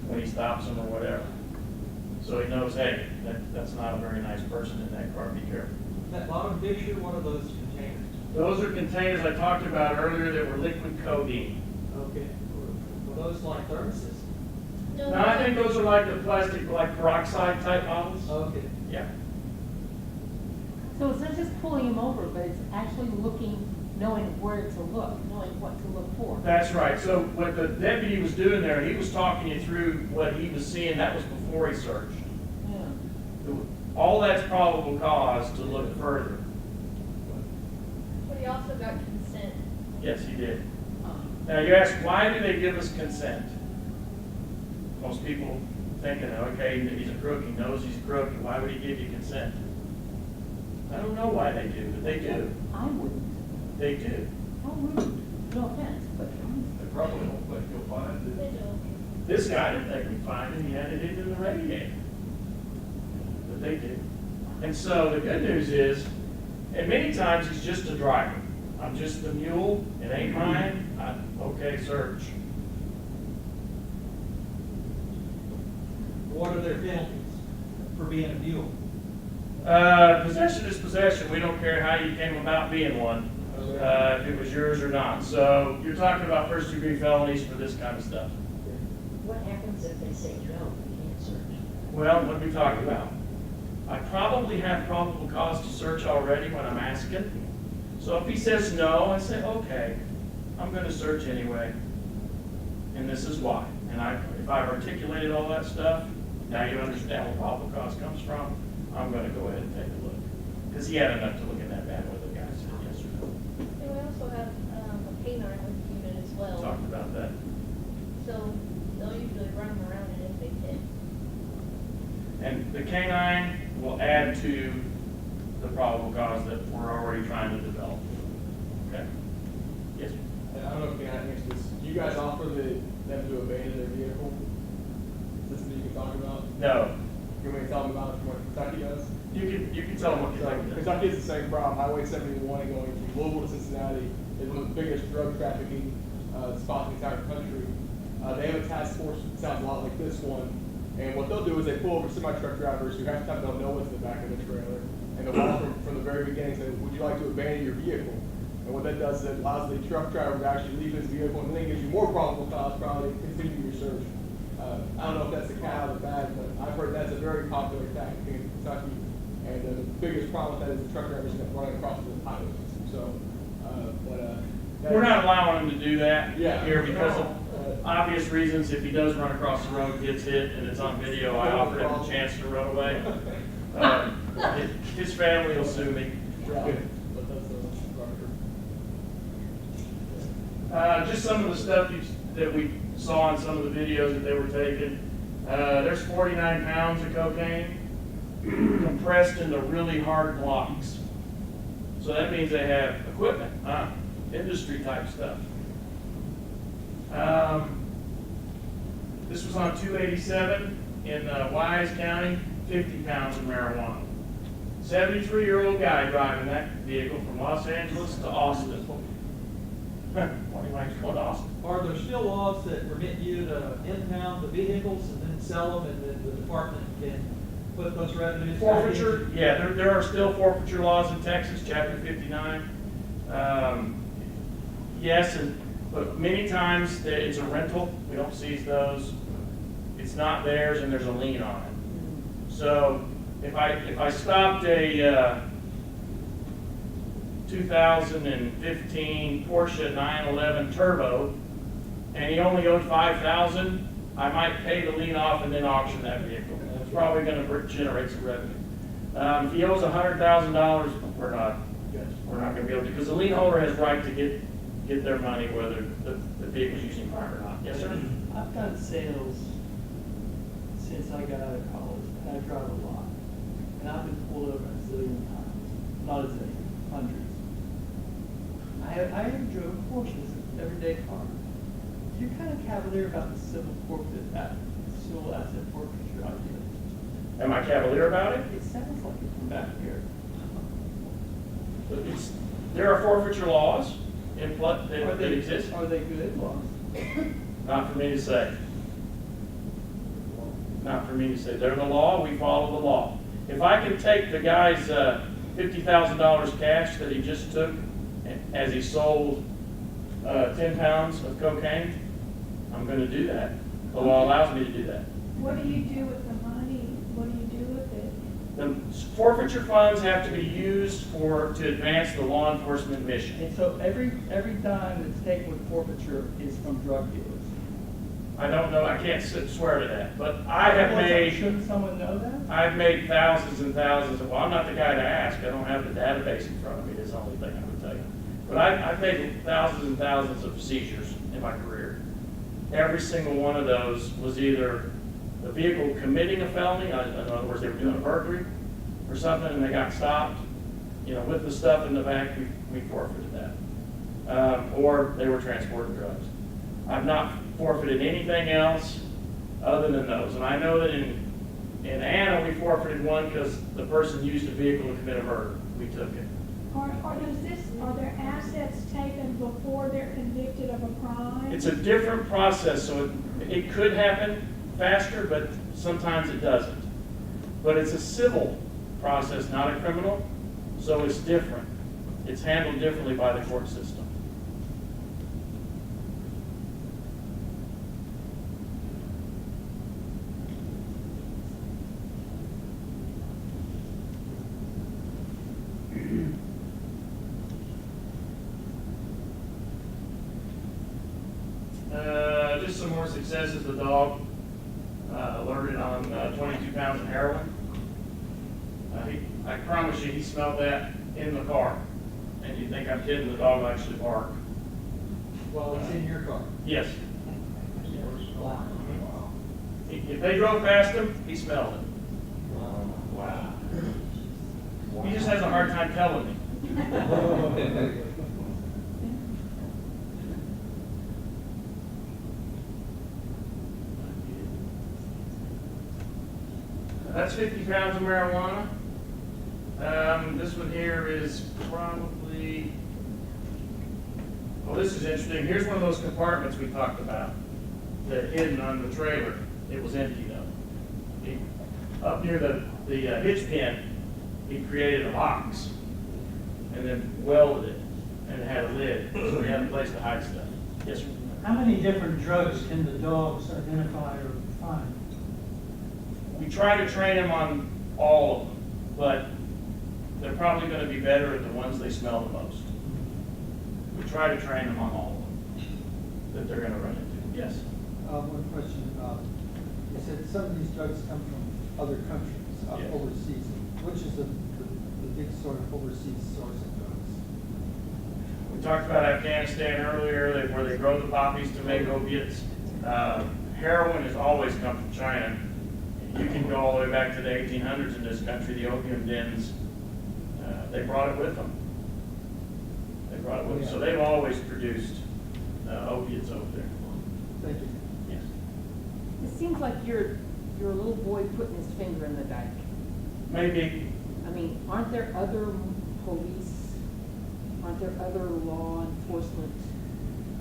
when he stops him or whatever. So he knows, hey, that's not a very nice person in that car, be careful. That bottom picture, what are those containers? Those are containers I talked about earlier that were liquid codeine. Okay. Were those like thermoses? No, I think those are like the plastic, like peroxide type bottles. Okay. Yeah. So it's not just pulling him over, but it's actually looking, knowing where to look, knowing what to look for. That's right. So what the deputy was doing there, he was talking you through what he was seeing. That was before he searched. Yeah. All that's probable cause to look further. But he also got consent. Yes, he did. Now you ask, why do they give us consent? Most people thinking, okay, he's a crook, he knows he's a crook, why would he give you consent? I don't know why they do, but they do. I wouldn't. They do. How rude. No offense, but. They probably don't think you'll find it. This guy didn't think we'd find it, he had it in the radiator. But they do. And so the good news is, and many times he's just a driver. I'm just the mule, it ain't mine, okay, search. What are their penalties for being a mule? Possession is possession. We don't care how you came about being one, if it was yours or not. So you're talking about first-degree felonies for this kind of stuff. What happens if they say no, we can't search? Well, what we talked about. I probably have probable cause to search already when I'm asking. So if he says no, I say, okay, I'm going to search anyway. And this is why. And if I've articulated all that stuff, now you understand where probable cause comes from, I'm going to go ahead and take a look. Because he had enough to look in that bad whether the guy said yes or no. And we also have a canine unit as well. Talked about that. So they'll usually run them around and if they hit. And the canine will add to the probable cause that we're already trying to develop. Okay? Yes, sir. I don't know if you can answer this. Do you guys offer them to abandon their vehicle? Is this something you can talk about? No. You want me to tell them about what Kentucky does? You can tell them what Kentucky does. Kentucky has the same problem. Highway 71 going from Louisville to Cincinnati is one of the biggest drug trafficking spots in the entire country. They have a task force that sounds a lot like this one. And what they'll do is they pull over semi-truck drivers who half the time don't know what's in the back of the trailer. And they'll walk from the very beginning and say, would you like to abandon your vehicle? And what that does is it allows the truck driver to actually leave his vehicle, and then it gives you more probable cause probably to continue your search. I don't know if that's the cat out of the bag, but I've heard that's a very popular tactic in Kentucky. And the biggest problem with that is the truck drivers end up running across the highway system. So, we're not allowing him to do that Yeah. here because of obvious reasons. If he does run across the road, gets hit, and it's on video, I offered him a chance to run away. His family will sue me. Just some of the stuff that we saw in some of the videos that they were taking. There's 49 pounds of cocaine compressed into really hard blocks. So that means they have equipment, industry type stuff. This was on 287 in Wise County, 50 pounds of marijuana. 73-year-old guy driving that vehicle from Los Angeles to Austin. Why do you like to go to Austin? Are there still laws that permit you to impound the vehicles and then sell them, and then the department can put those revenues? Forfeiture, yeah, there are still forfeiture laws in Texas, Chapter 59. Yes, but many times it's a rental. We don't seize those. It's not theirs, and there's a lien on it. So if I stopped a 2015 Porsche 911 Turbo, and he only owed $5,000, I might pay the lien off and then auction that vehicle. And it's probably going to generate some revenue. If he owes $100,000, we're not going to be able to, because the lien holder has right to get their money whether the vehicle's using crime or not. Yes, sir? I've done sales since I got out of college, and I drive a lot. And I've been pulled over a zillion times. Not a zillion, hundreds. I have driven Porsches, everyday car. You're kind of cavalier about the civil asset forfeiture idea. Am I cavalier about it? It sounds like it from back here. There are forfeiture laws that exist. Are they good laws? Not for me to say. Not for me to say. They're the law, we follow the law. If I can take the guy's $50,000 cash that he just took as he sold 10 pounds of cocaine, I'm going to do that. The law allows me to do that. What do you do with the money? What do you do with it? The forfeiture funds have to be used to advance the law enforcement mission. And so every dime that's taken with forfeiture is from drug dealers. I don't know. I can't swear to that, but I have made. Shouldn't someone know that? I've made thousands and thousands of. Well, I'm not the guy to ask. I don't have the database in front of me. That's the only thing I would tell you. But I've made thousands and thousands of seizures in my career. Every single one of those was either the vehicle committing a felony. In other words, they were doing a burglary or something, and they got stopped. With the stuff in the back, we forfeited that. Or they were transporting drugs. I've not forfeited anything else other than those. And I know that in Anna, we forfeited one because the person used a vehicle to commit a murder. We took it. Are their assets taken before they're convicted of a crime? It's a different process, so it could happen faster, but sometimes it doesn't. But it's a civil process, not a criminal, so it's different. It's handled differently by the court system. is the dog alerted on 22 pounds of heroin. I promise you, he smelled that in the car. And you think I'm kidding, the dog will actually bark. Well, it's in your car. Yes. Wow. If they drove past him, he smelled it. Wow. He just has a hard time telling me. That's 50 pounds of marijuana. This one here is probably, well, this is interesting. Here's one of those compartments we talked about that hidden on the trailer. It was empty though. Up near the hitch pin, he created a box and then welded it, and it had a lid, so he had a place to hide stuff. Yes, sir. How many different drugs can the dogs identify or find? We try to train them on all of them, but they're probably going to be better at the ones they smell the most. We try to train them on all of them that they're going to run into. Yes? One question. You said some of these drugs come from other countries, Yes. overseas. Which is the big sort of overseas source of drugs? We talked about Afghanistan earlier, where they grow the poppies to make opiates. Heroin has always come from China. You can go all the way back to the 1800s in this country. The opium dens, they brought it with them. They brought it with them. So they've always produced opiates over there. Thank you. Yes. It seems like you're a little boy putting his finger in the dike. Maybe. I mean, aren't there other police, aren't there other law enforcement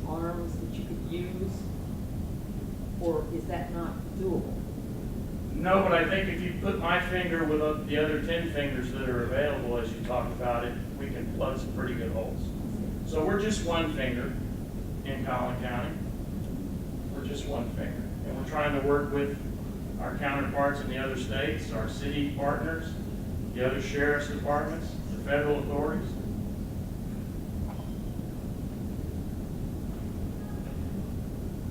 arms that you could use? Or is that not doable? No, but I think if you put my finger with the other 10 fingers that are available, as you talked about it, we can plug some pretty good holes. So we're just one finger in Collin County. We're just one finger. And we're trying to work with our counterparts in the other states, our city partners, the other sheriff's departments, the federal authorities.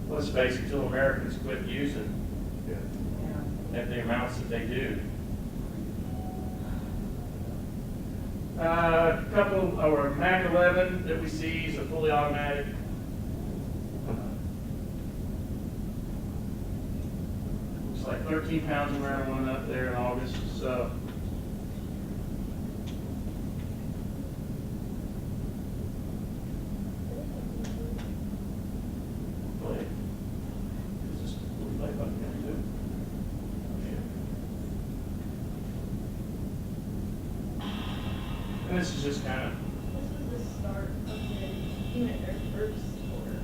Let's face it, till Americans quit using at the amounts that they do. A couple, or Mac 11 that we see is a fully automatic. Looks like 13 pounds of marijuana up there in August. So. And this is just kind of. This was the start of the unit, their first order.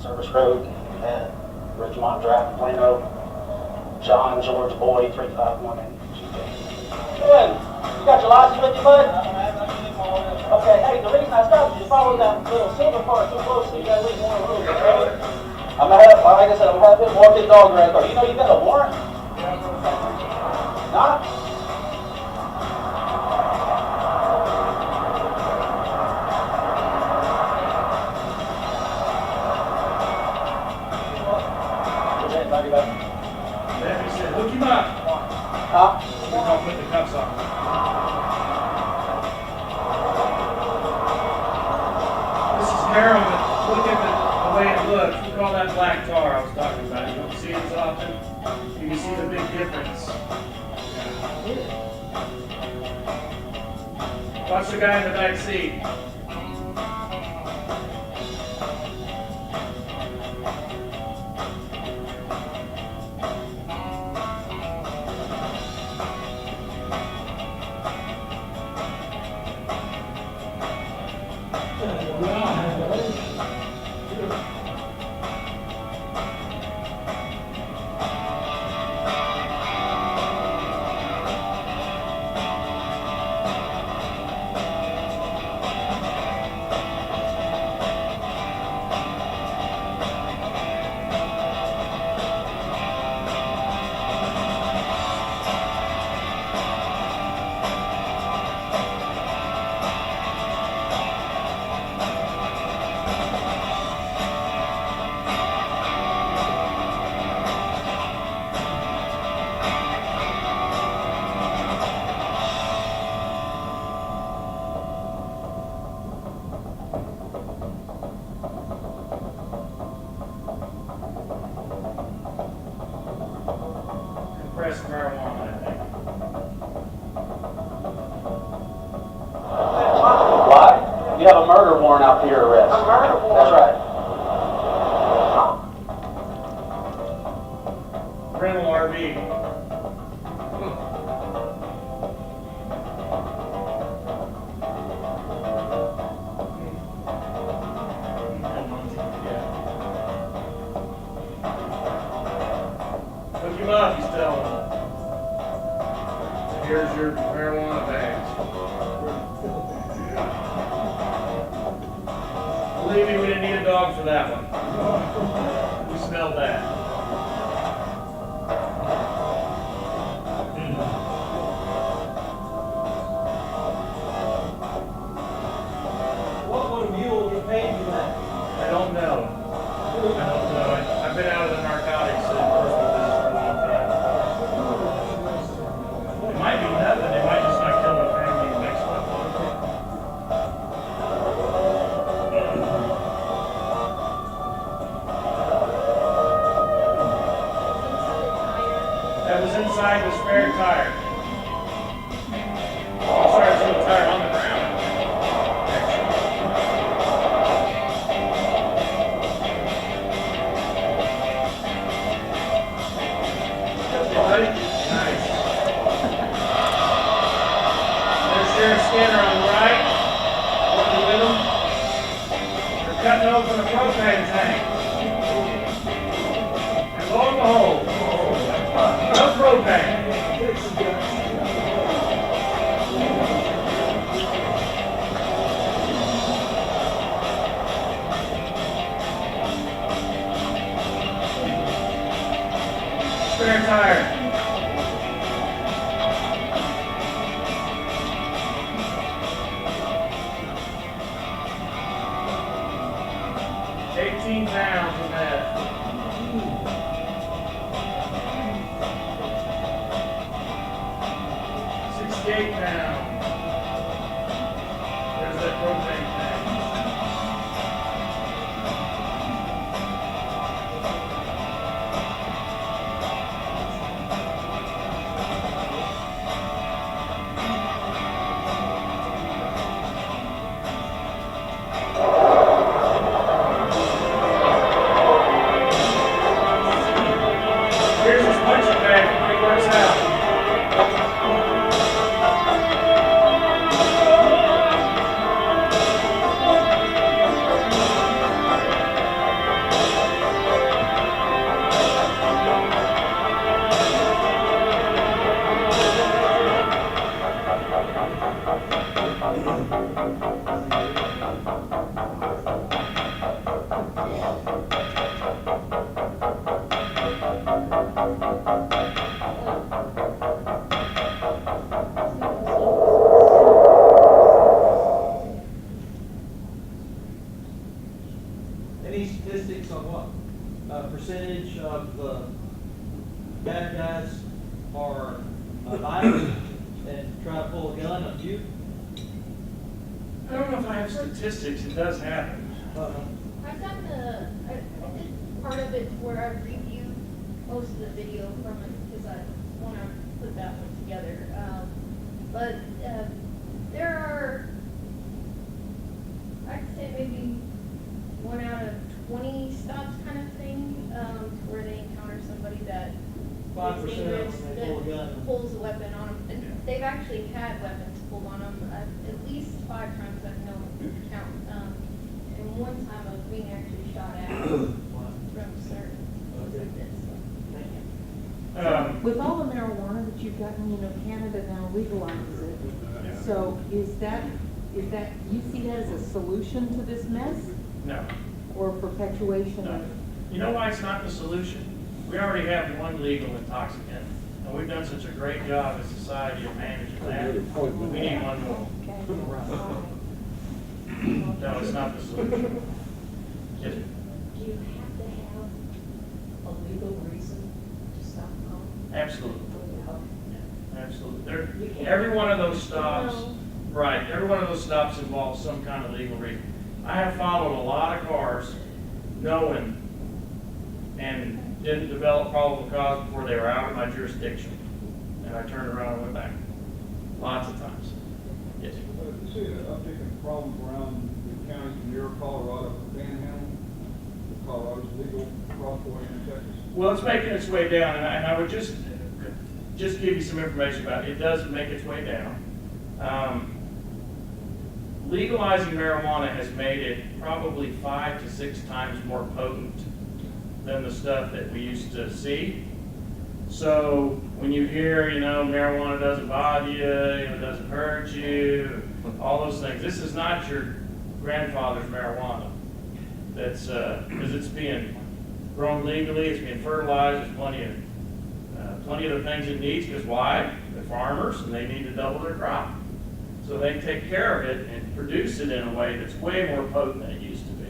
Service Road at Ridgemont Drive, Plano. John George Boyd, 351 in Good. You got your license with you, bud? Okay, hey, the reason I stopped you, follow that little silver part too closely. You gotta leave one of those, okay? I'm gonna have, like I said, I'm gonna have him walk his dog around the car. You know you got a warrant? Not? Deputy said, hook him up. Huh? We're going to put the cuffs on. This is heroin. Look at the way it looks. We call that black tar I was talking about. You don't see it as often. You can see the big difference. Watch the guy in the back seat. press marijuana, I think. Why? You have a murder warrant out for your arrest. A murder warrant? That's right. Rental RV. Look him up, he's telling him. Here's your marijuana bags. Believe me, we didn't need a dog for that one. We smelled that. What would a mule get paid for that? I don't know. I've been out of the narcotics enforcement business for a long time. It might be nothing. They might just not kill my family in Mexico. That was inside the spare tire. I'm sorry, it's in the tire on the ground. Nice. There's Sheriff Skinner on the right, working with him. They're cutting open a propane tank. And lo and behold, no propane. Spare tire. £18 of that. 68 pounds. There's that propane tank. Here's his punching bag when he works out. Any statistics on what percentage of bad guys are violent and try to pull a gun on you? I don't know if I have statistics. It does happen. I've gotten I did part of it where I reviewed most of the video from it because I want to put that one together. But there are, I'd say maybe 1 out of 20 stops kind of thing, where they encounter somebody that is 5% dangerous, when they pull a gun. that pulls a weapon on them. And they've actually had weapons pulled on them at least 5 times I've known count. And one time of being actually shot at from certain things like this. With all the marijuana that you've gotten, you know, Canada now legalizes it. So is that, you see that as a solution to this mess? No. Or perpetuation of? You know why it's not the solution? We already have one legal intoxicant, and we've done such a great job as a society of managing that. We need one more. No, it's not the solution. Just, Do you have to have a legal reason to stop them? absolutely. Absolutely. Every one of those stops, right, every one of those stops involves some kind of legal reason. I have followed a lot of cars knowing and didn't develop probable cause before they were out of my jurisdiction. And I turned around and went back. Lots of times. Yes. You see an uptick in problems around the counties near Colorado, Panhandle, Colorado's legal crossway in Texas? Well, it's making its way down, and I would just give you some information about it. It does make its way down. Legalizing marijuana has made it probably 5 to 6 times more potent than the stuff that we used to see. So when you hear, marijuana doesn't bother you, it doesn't hurt you, all those things, this is not your grandfather's marijuana. That's because it's being grown legally, it's being fertilized, there's plenty of the things it needs, because why? They're farmers and they need to double their crop. So they take care of it and produce it in a way that's way more potent than it used to be.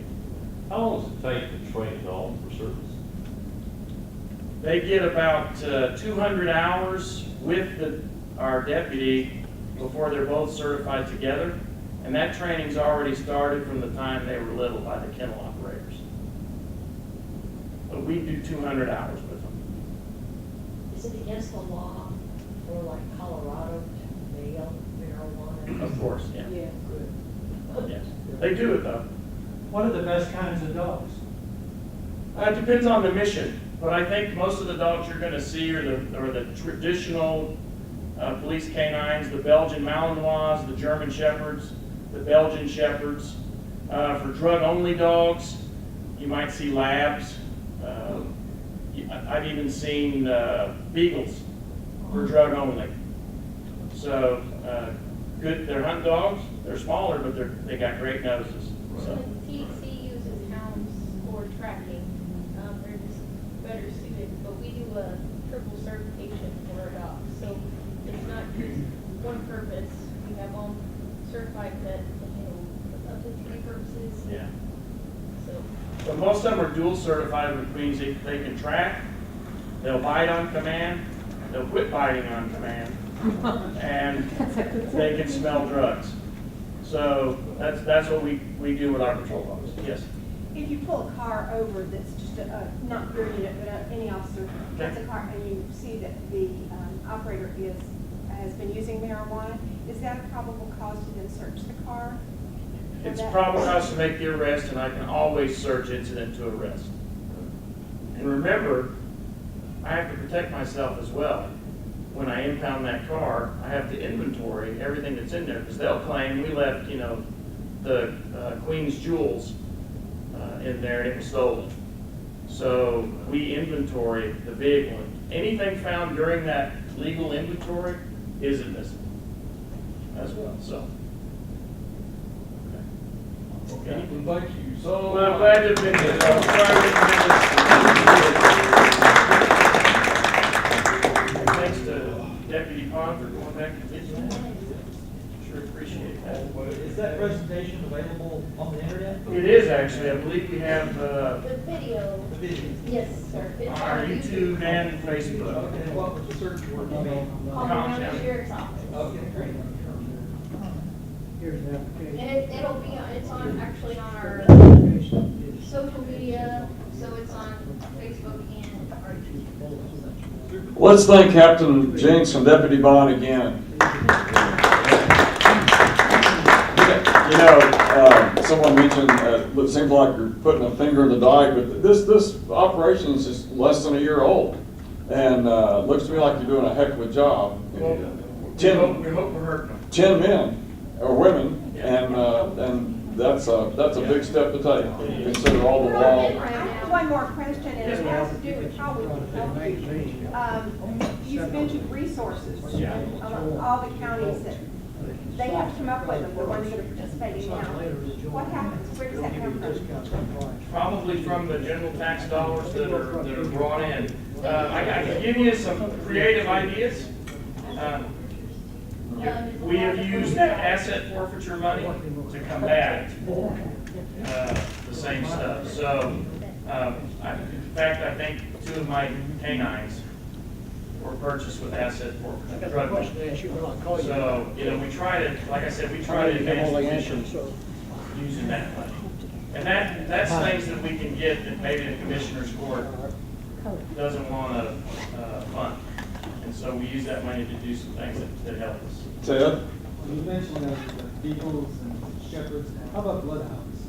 How long does it take to train dogs for service? They get about 200 hours with our deputy before they're both certified together. And that training's already started from the time they were little by the kennel operators. But we do 200 hours with them. Is it against the law for like Colorado to mail marijuana? Of course, yeah. Yeah. Good. Yes. They do it though. What are the best kinds of dogs? It depends on the mission, but I think most of the dogs you're going to see are the traditional police canines, the Belgian Malinois, the German Shepherds, the Belgian Shepherds. For drug-only dogs, you might see labs. I've even seen beagles for drug-only. So good. They're hunt dogs. They're smaller, but they got great noses. So. TC uses hounds for tracking. They're just better suited, but we do a triple certification for our dogs. So it's not just one purpose. We have all certified vets to handle up to 3 purposes. Yeah. So But most of them are dual certified, which means they can track, they'll bite on command, they'll quit biting on command, and they can smell drugs. So that's what we do with our patrol dogs. Yes. If you pull a car over that's just not your unit, but any officer, that's a car, and you see that the operator has been using marijuana, is that a probable cause to then search the car? It's probable cause to make the arrest, and I can always search incident to arrest. And remember, I have to protect myself as well. When I impound that car, I have to inventory everything that's in there, because they'll claim we left, the Queen's jewels in there and it was stolen. So we inventory the vehicle. Anything found during that legal inventory is admissible as well. So. Okay. Well, thank you so Well, I'm much. glad to have been here. I'm sorry I didn't miss. Thanks to Deputy Pond for going back to visit. Sure appreciate that. Is that presentation available on the internet? It is actually. I believe we have the video. The video. Yes, sir. It's on our on YouTube and Facebook. And what was the search word? Collin County Sheriff's Office. Okay, great. Here's the application. And it'll be, it's on, actually on our social media, so it's on Facebook and our YouTube. Let's thank Captain Jenks and Deputy Bond again. Someone mentioned it seems like you're putting a finger in the dike, but this operation is just less than a year old, and looks to me like you're doing a heck of a job. Well, 10 we hope we're hurting them. 10 men or women, and that's a big step to take. Consider all the I law. have one more question, and it has to do with how we can help you. You've mentioned resources. All the counties that they have to come up with them, the ones that are participating now. What happens? Where does that come from? Probably from the general tax dollars that are brought in. I can give you some creative ideas. We have used asset forfeiture money to combat the same stuff. So, in fact, I think 2 of my canines were purchased with asset forfeiture drug money. So, we try to, like I said, we try to advance the mission using that money. And that's things that we can get that maybe the commissioner's court doesn't want to fund. And so we use that money to do some things that help us. Ted? You mentioned the beagles and shepherds. How about bloodhounds?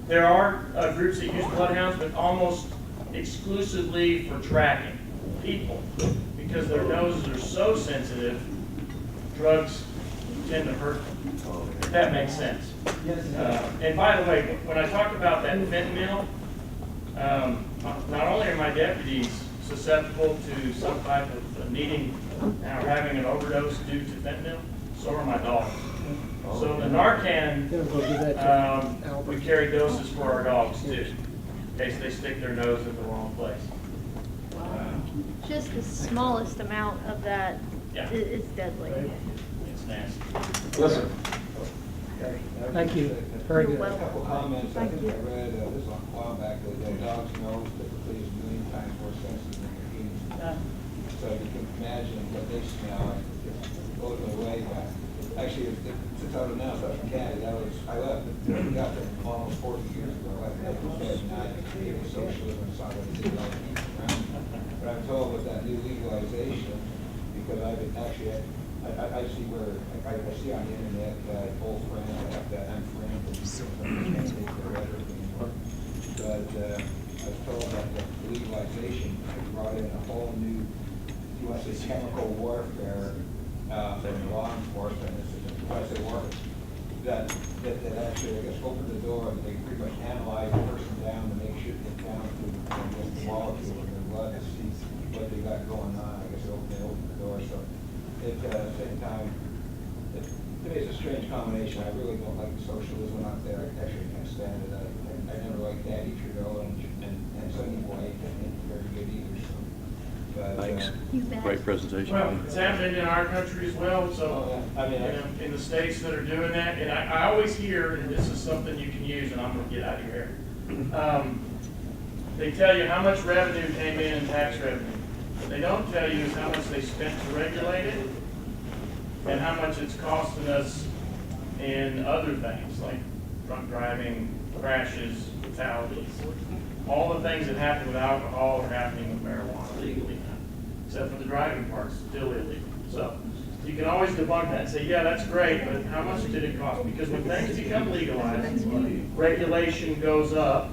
There are groups that use bloodhounds, but almost exclusively for tracking people because their noses are so sensitive, drugs tend to hurt them, if that makes sense. Yes. And by the way, when I talk about that fentanyl, not only are my deputies susceptible to some type of needing or having an overdose due to fentanyl, so are my dogs. So the Narcan, we carry doses for our dogs too, in case they stick their nose in the wrong place. Just the smallest amount of that Yeah. is deadly. It's nasty. Yes, sir. Thank you. Very good. Well, A couple comments. I thank think you. I read this a while back that dogs' nose typically is a million times more sensitive than your humans. So you can imagine what they smell. It blows me away. Actually, since I was now Suffolk County, I left. I got there almost 40 years ago. I was dead and I became a socialism and saw what it did like people around me. But I'm told with that new legalization, because I've been actually, I see where, I see on the internet, old friends, I have to unfriend them because I can't take their rhetoric anymore. But I was told that the legalization brought in a whole new, you want to say chemical warfare from law enforcement, when I say warfare, that actually, I guess, opened the door and they pretty much analyze the person down to make sure they get down to the molecule in their blood to see what they got going on. I guess they opened the door. So at the same time, to me it's a strange combination. I really don't like the socialism out there. I actually can't stand it. I never liked Daddy Trudeau and Sonny Boy. I think very good either. So, but, Thanks. You bet. Great presentation. Well, it's happening in our country as well, so, I mean, in the states that are doing that, and I always hear, and this is something you can use, and I'm gonna get out of your hair. They tell you how much revenue came in tax revenue. What they don't tell you is how much they spent to regulate it, and how much it's costing us in other things, like drunk driving, crashes, fatalities. All the things that happen with alcohol are happening with marijuana legally now, except for the driving part's still illegal. So you can always debunk that and say, yeah, that's great, but how much did it cost? Because when things become legalized, regulation goes up,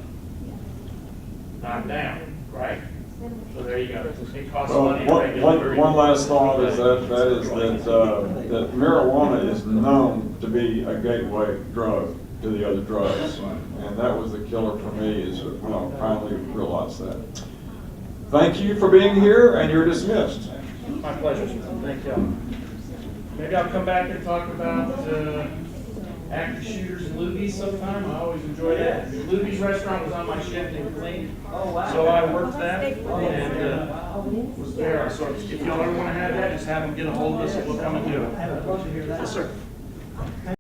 not down, right? So there you go. It costs money to regulate. One last thought is that that marijuana is known to be a gateway drug to the other drugs. And that was the killer for me, is when I finally realized that. Thank you for being here, and you're dismissed. My pleasure, sir. Thank you. Maybe I'll come back and talk about active shooters and Luby's sometime. I always enjoy that. Luby's restaurant was on my shift in Clean. Oh, wow. So I worked that and was there. So if y'all ever want to have that, just have them get a hold of us and we'll come and do it. Yes, sir.